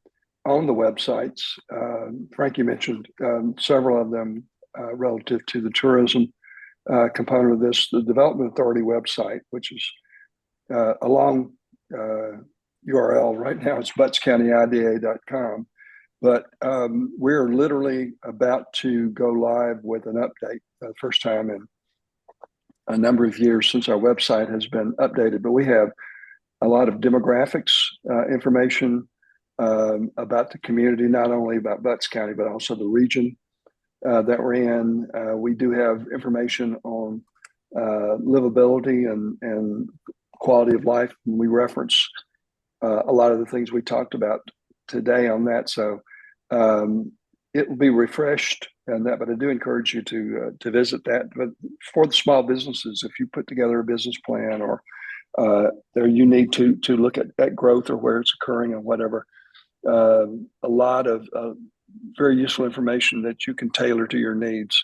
the websites. Frankie mentioned several of them relative to the tourism component of this. The Development Authority website, which is a long URL right now, it's buttscountyida.com. But we're literally about to go live with an update, first time in a number of years since our website has been updated. But we have a lot of demographics information about the community, not only about Butts County, but also the region that we're in. We do have information on livability and quality of life. We reference a lot of the things we talked about today on that. So it will be refreshed and that, but I do encourage you to visit that. But for the small businesses, if you put together a business plan or there you need to look at growth or where it's occurring and whatever, a lot of very useful information that you can tailor to your needs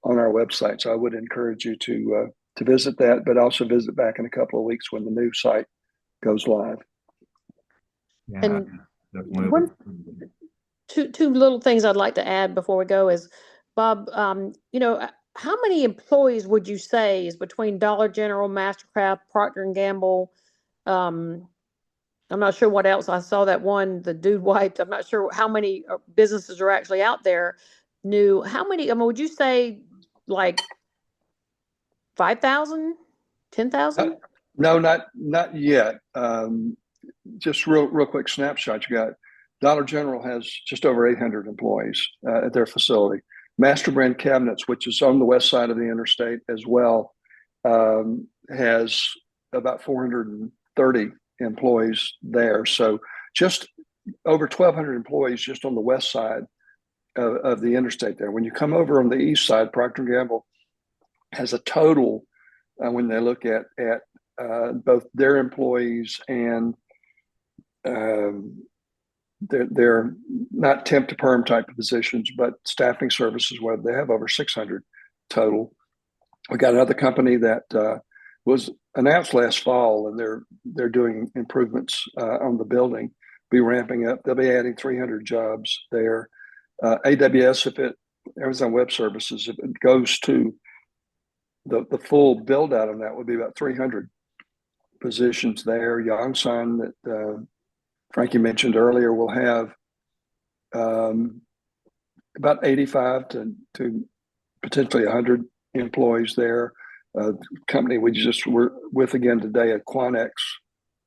on our website. So I would encourage you to visit that, but also visit back in a couple of weeks when the new site goes live. Yeah, And definitely. two little things I'd like to add before we go is, Bob, how many employees would you say is between Dollar General, Mastercraft, Procter and Gamble? I'm not sure what else. I saw that one, the Dude Wiped. I'm not sure how many businesses are actually out there new. How many, would you say like 5,000, 10,000? No, not yet. Just real quick snapshot. You got Dollar General has just over 800 employees at their facility. Master Brand Cabinets, which is on the west side of the interstate as well, has about 430 employees there. So just over 1,200 employees just on the west side of the interstate there. When you come over on the east side, Procter & Gamble has a total, when they look at both their employees and they're not temp to perm type of positions, but staffing services where they have over 600 total. We got another company that was announced last fall, and they're doing improvements on the building. Be ramping up. They'll be adding 300 jobs there. AWS, Amazon Web Services, if it goes to the full build out on that, would be about 300 positions there. Yongsan that Frankie mentioned earlier will have about 85 to potentially 100 employees there. Company we just were with again today at Quanex.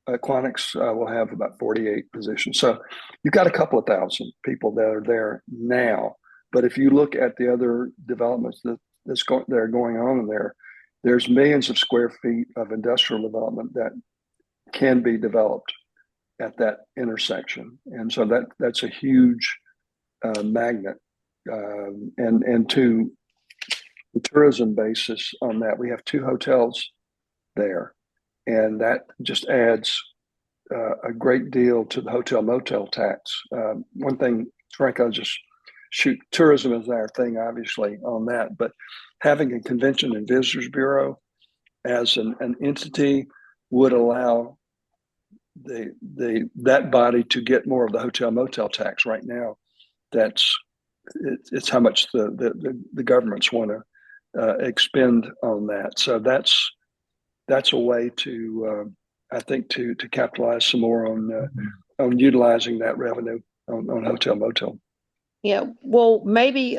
Quanex will have about 48 positions. So you've got a couple of thousand people that are there now. But if you look at the other developments that are going on there, there's millions of square feet of industrial development that can be developed at that intersection, and so that's a huge magnet. And to the tourism basis on that, we have 2 hotels there, and that just adds a great deal to the hotel motel tax. One thing, Frank, I'll just shoot, tourism is our thing, obviously, on that, but having a convention and visitors bureau as an entity would allow that body to get more of the hotel motel tax. Right now, it's how much the governments want to expend on that. So that's a way to I think to capitalize some more on utilizing that revenue on hotel motel. Yeah, well, maybe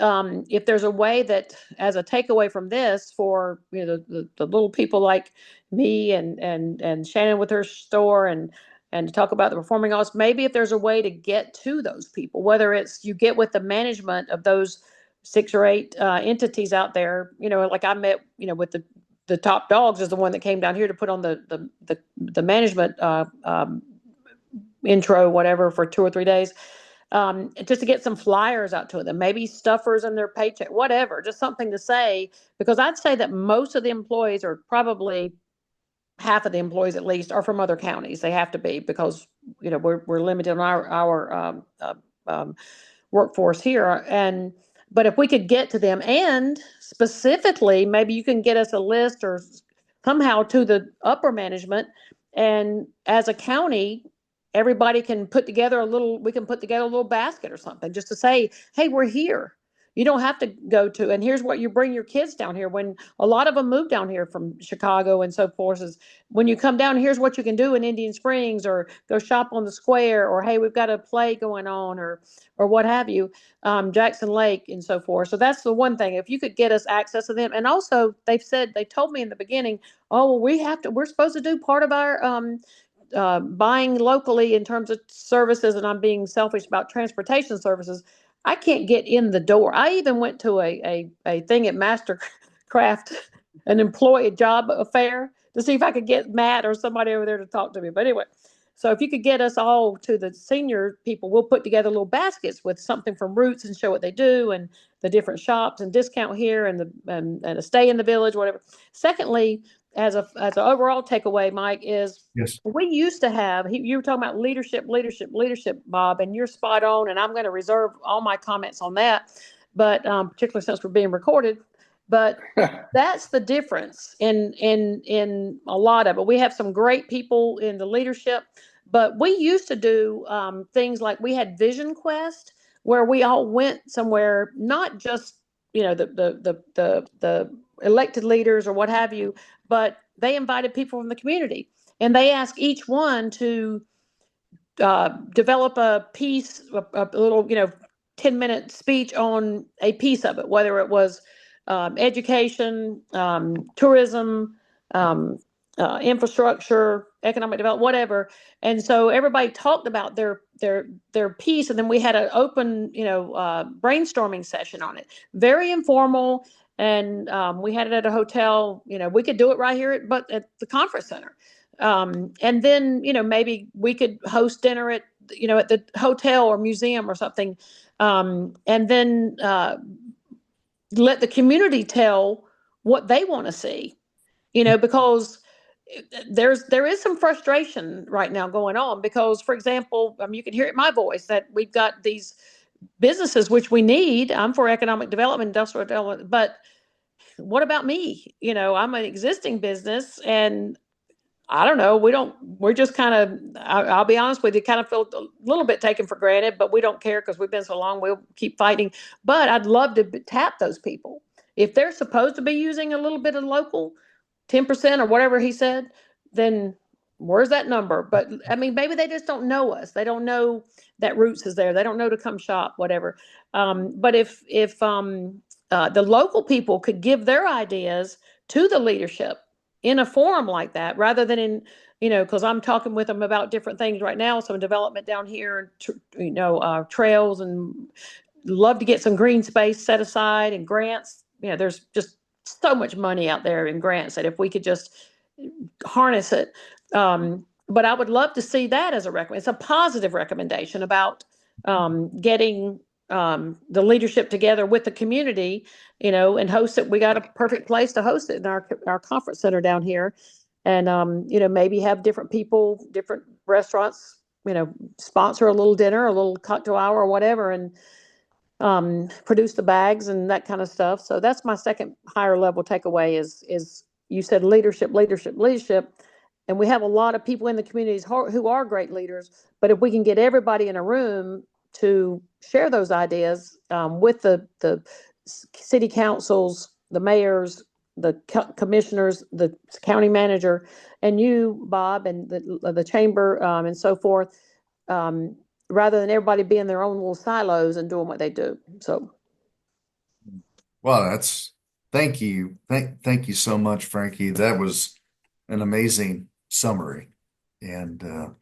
if there's a way that, as a takeaway from this, for the little people like me and Shannon with her store and to talk about the performing arts, maybe if there's a way to get to those people, whether it's you get with the management of those 6 or 8 entities out there, like I met, with the top dogs is the one that came down here to put on the management intro, whatever, for 2 or 3 days. Just to get some flyers out to them, maybe stuffers in their paycheck, whatever, just something to say, because I'd say that most of the employees, or probably half of the employees at least, are from other counties. They have to be, because we're limited on our workforce here. But if we could get to them, and specifically, maybe you can get us a list or somehow to the upper management, and as a county, everybody can put together we can put together a little basket or something, just to say, hey, we're here. You don't have to go to, and here's what you bring your kids down here. When a lot of them move down here from Chicago and so forth, is when you come down, here's what you can do in Indian Springs, or go shop on the square, or hey, we've got a play going on, or what have you, Jackson Lake and so forth. So that's the one thing. If you could get us access to them, and also they told me in the beginning, oh, well, we're supposed to do part of our buying locally in terms of services, and I'm being selfish about transportation services. I can't get in the door. I even went to a thing at Mastercraft, an employee job affair, to see if I could get Matt or somebody over there to talk to me. But anyway, so if you could get us all to the senior people, we'll put together little baskets with something from Roots and show what they do, and the different shops and discount here, and a stay in the village, whatever. Secondly, as an overall takeaway, Mike, is Yes. we used to have, you were talking about leadership, Bob, and you're spot on. And I'm going to reserve all my comments on that, but particularly since we're being recorded. But that's the difference in a lot of it. We have some great people in the leadership, but we used to do things like, we had Vision Quest, where we all went somewhere, not just the elected leaders or what have you, but they invited people from the community, and they asked each one to develop a piece, a little 10-minute speech on a piece of it, whether it was education, tourism, infrastructure, economic development, whatever. And so everybody talked about their piece, and then we had an open brainstorming session on it, very informal. And we had it at a hotel. We could do it right here at the conference center. And then maybe we could host dinner at the hotel or museum or something, and then let the community tell what they want to see, because there is some frustration right now going on, because, for example, you can hear it in my voice that we've got these businesses which we need. I'm for economic development, industrial development, but what about me? I'm an existing business, and I don't know. We're just kind of, I'll be honest with you, kind of feel a little bit taken for granted, but we don't care because we've been so long. We'll keep fighting. But I'd love to tap those people. If they're supposed to be using a little bit of local, 10% or whatever he said, then where's that number? But maybe they just don't know us. They don't know that Roots is there. They don't know to come shop, whatever. But if the local people could give their ideas to the leadership in a forum like that, rather than in, because I'm talking with them about different things right now, some development down here, trails and love to get some green space set aside and grants. There's just so much money out there in grants that if we could just harness it. But I would love to see that as a recommend. It's a positive recommendation about getting the leadership together with the community, and host it. We got a perfect place to host it in our conference center down here. And, maybe have different people, different restaurants, sponsor a little dinner, a little cocktail hour or whatever, and produce the bags and that kind of stuff. So that's my second higher level takeaway is you said leadership, leadership, leadership. And we have a lot of people in the communities who are great leaders, but if we can get everybody in a room to share those ideas with the city councils, the mayors, the commissioners, the county manager, and you, Bob, and the chamber, and so forth, rather than everybody be in their own little silos and doing what they do. So, Well, thank you. Thank you so much, Frankie. That was an amazing summary. And the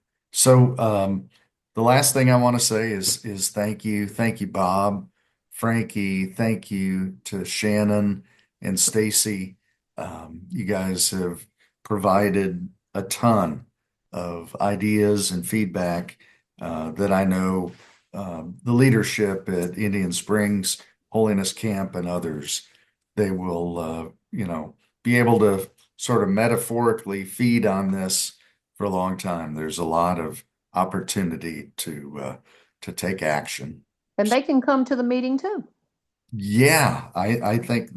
last thing I want to say is thank you. Thank you, Bob, Frankie. Thank you to Shannon and Stacy. You guys have provided a ton of ideas and feedback that I know the leadership at Indian Springs, Holiness Camp, and others, they will, be able to sort of metaphorically feed on this for a long time. There's a lot of opportunity to take action. and they can come to the meeting too. Yeah, I think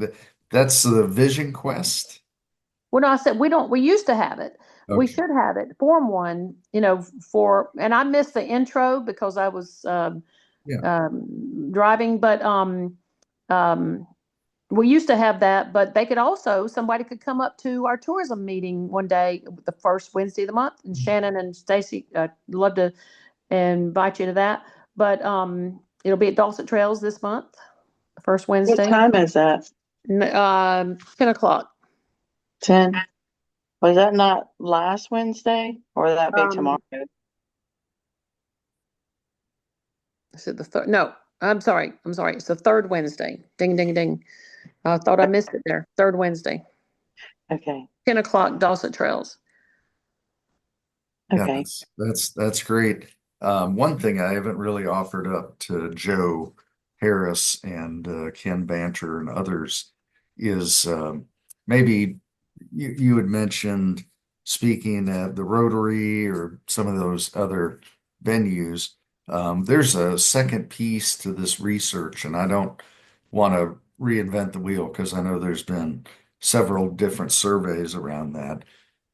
that's the Vision Quest. Well, no, I said we used to have it. We Okay. should have it, form one, and I missed the intro because I was Yeah. driving, but we used to have that, but somebody could come up to our tourism meeting one day, the first Wednesday of the month, and Shannon and Stacy, love to invite you to that. But it'll be at Dawson Trails this month, the first What Wednesday, time is that? 10 o'clock. 10. Was that not last Wednesday, or would that be tomorrow? Is it the third? No, I'm sorry. It's the third Wednesday. Ding, ding, ding. I thought I missed it there. Third Wednesday, Okay. 10 o'clock, Dawson Trails. Yeah, Okay. that's great. One thing I haven't really offered up to Joe Harris and Ken Banter and others is maybe you had mentioned speaking at the Rotary or some of those other venues. There's a second piece to this research, and I don't want to reinvent the wheel because I know there's been several different surveys around that.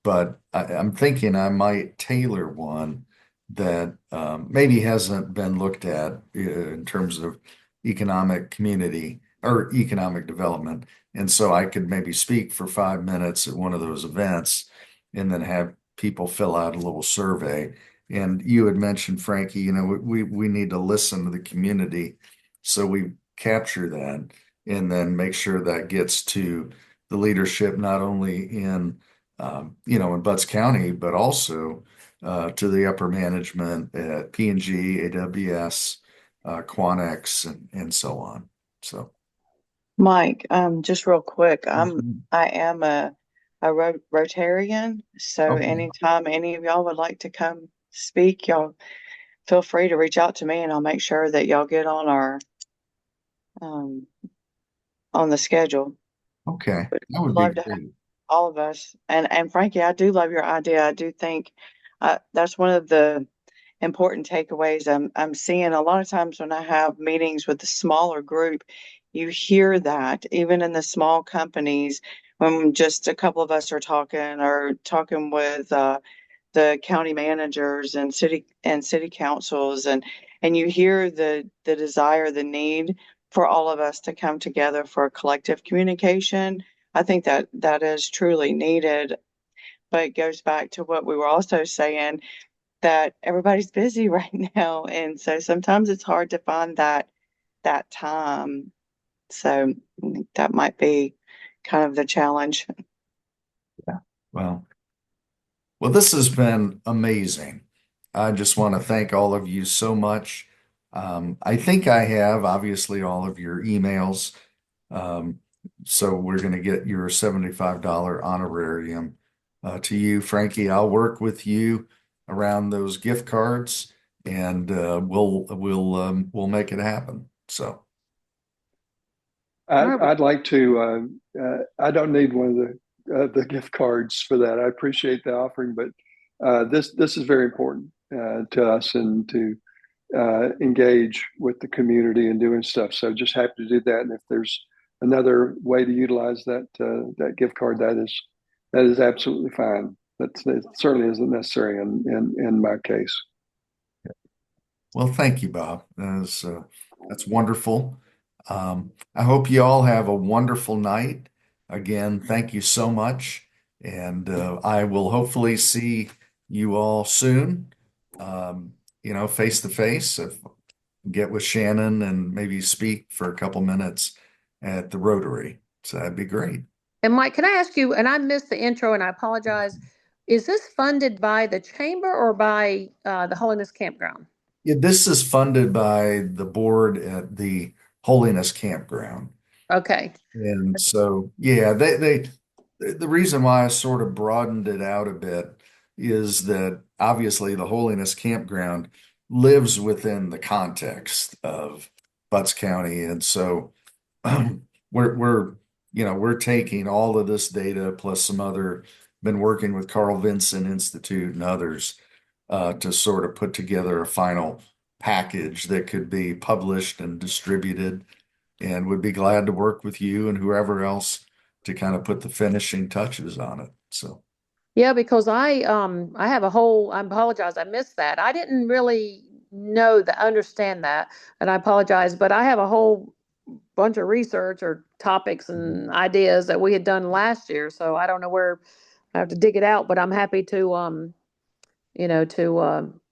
But I'm thinking I might tailor one that maybe hasn't been looked at in terms of economic community or economic development. And so I could maybe speak for 5 minutes at one of those events and then have people fill out a little survey. And you had mentioned, Frankie, we need to listen to the community. So we capture that and then make sure that gets to the leadership, not only in Butts County, but also to the upper management at P&G, AWS, Quanex, and so on. So, Mike, just real quick, Mhm. I am a Rotarian, so Okay. anytime any of y'all would like to come speak, y'all feel free to reach out to me, and I'll make sure that y'all get on our um, on the schedule. Okay, But that would be love to have great. all of us. And Frankie, I do love your idea. I do think that's one of the important takeaways I'm seeing a lot of times when I have meetings with the smaller group. You hear that even in the small companies when just a couple of us are talking or talking with the county managers and city councils, and you hear the desire, the need for all of us to come together for collective communication. I think that is truly needed, but it goes back to what we were also saying, that everybody's busy right now, and so sometimes it's hard to find that time. So I think that might be kind of the challenge. Yeah. Well, this has been amazing. I just want to thank all of you so much I think I have obviously all of your emails. Um, so we're going to get your $75 honorarium to you, Frankie. I'll work with you around those gift cards, and we'll make it happen. So All right. I'd like to. I don't need one of the gift cards for that. I appreciate the offering, but this is very important to us and to engage with the community and doing stuff. So just happy to do that. And if there's another way to utilize that gift card, that is absolutely fine. It certainly isn't necessary in my case. well, thank you, Bob. That's wonderful. I hope you all have a wonderful night. Again, thank you so much. And I will hopefully see you all soon, face to face. If get with Shannon and maybe speak for a couple minutes at the Rotary. So that'd be great. And Mike, can I ask you, and I missed the intro and I apologize, is this funded by the chamber or by the Holiness Campground? Yeah, this is funded by the board at the Holiness Campground. Okay. And so, yeah, the reason why I sort of broadened it out a bit is that obviously the Holiness Campground lives within the context of Butts County. And so we're we're taking all of this data plus some other, been working with Carl Vinson Institute and others to sort of put together a final package that could be published and distributed, and would be glad to work with you and whoever else to kind of put the finishing touches on it. So Yeah, because I have a whole, I apologize, I missed that. I didn't really understand that, and I apologize, but I have a whole bunch of research or topics and ideas that we had done last year, so I don't know where I have to dig it out, but I'm happy to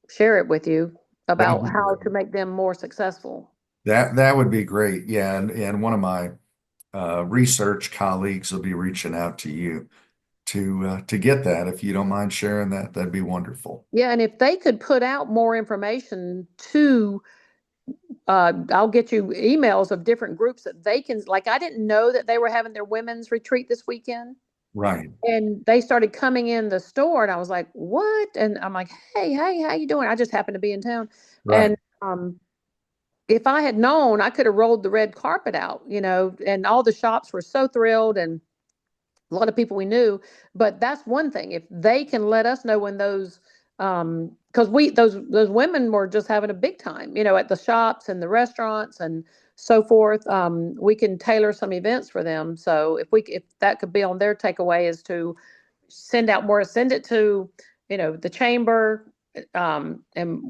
share it with you that'd about be how great. to make them more successful. That would be great. Yeah, and one of my research colleagues will be reaching out to you to get that. If you don't mind sharing that, that'd be wonderful. Yeah, and if they could put out more information to I'll get you emails of different groups that they can, like, I didn't know that they were having their women's retreat this weekend. Right, And they started coming in the store and I was like, what? And I'm like, hey, how you doing? I just happened to be in town. right. And if I had known, I could have rolled the red carpet out, and all the shops were so thrilled and a lot of people we knew. But that's one thing. If they can let us know when those because those women were just having a big time, at the shops and the restaurants and so forth. We can tailor some events for them. So if that could be on their takeaway, is to send it to, the chamber, and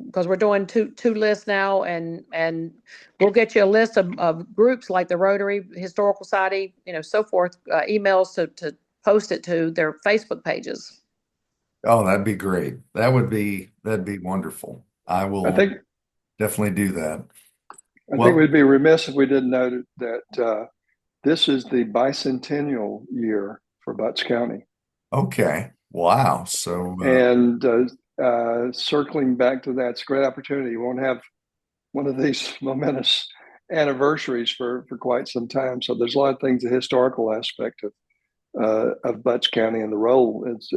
because we're doing two lists now, and we'll get you a list of groups like the Rotary, Historical Society, so forth, emails to post it to their Facebook pages. Oh, that'd be great. That'd be wonderful. I I will think definitely do that. I think Well, we'd be remiss if we didn't note that this is the bicentennial year for Butts County. okay. Wow. So, And circling back to that, it's a great opportunity. You won't have one of these momentous anniversaries for quite some time. So there's a lot of things, the historical aspect of Butts County and the role, as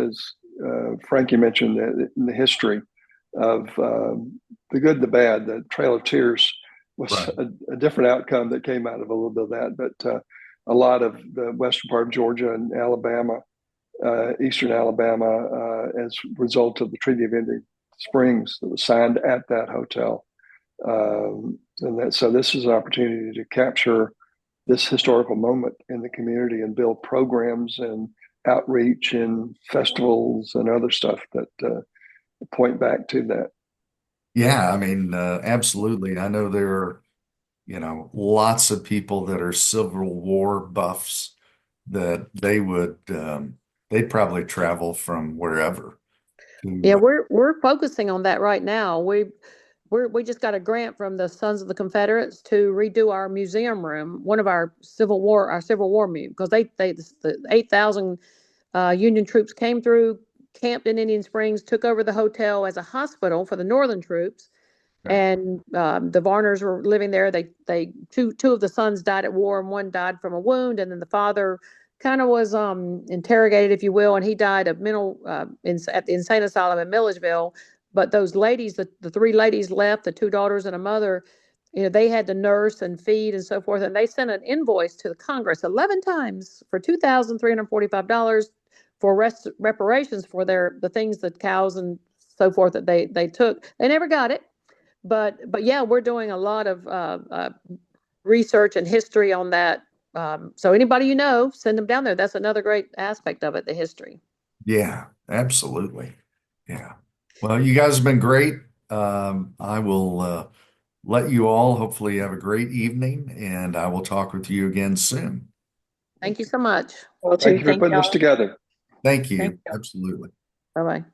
Frankie mentioned, in the history of the good, the bad. The Trail of Tears was right. a different outcome that came out of a little bit of that, but a lot of the western part of Georgia and Alabama, eastern Alabama, as a result of the Treaty of Indian Springs that was signed at that hotel. So this is an opportunity to capture this historical moment in the community and build programs and outreach and festivals and other stuff that point back to that. Yeah, I mean, absolutely. I know there are, lots of people that are Civil War buffs that they'd probably travel from wherever Yeah, to, we're focusing on that right now. We just got a grant from the Sons of the Confederates to redo our museum room, one of our Civil War museum, because the 8,000 Union troops came through, camped in Indian Springs, took over the hotel as a hospital for the Northern troops, Okay. And the Varners were living there. Two of the sons died at war, and one died from a wound. And then the father kind of was interrogated, if you will, and he died of at the insane asylum in Milledgeville. But those ladies, the three ladies left, the two daughters and a mother, they had to nurse and feed and so forth. And they sent an invoice to the Congress 11 times for $2,345 for reparations for the things, the cows and so forth that they took. They never got it. But yeah, we're doing a lot of research and history on that. So anybody send them down there. That's another great aspect of it, the history. Yeah, absolutely. Yeah. Well, you guys have been great. I will let you all hopefully have a great evening, and I will talk with you again soon. Thank you so much. Well, Thank too. you for Thank putting this y'all. together. Thank you. Thank you. Absolutely. Bye-bye.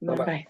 Bye-bye. Bye-bye.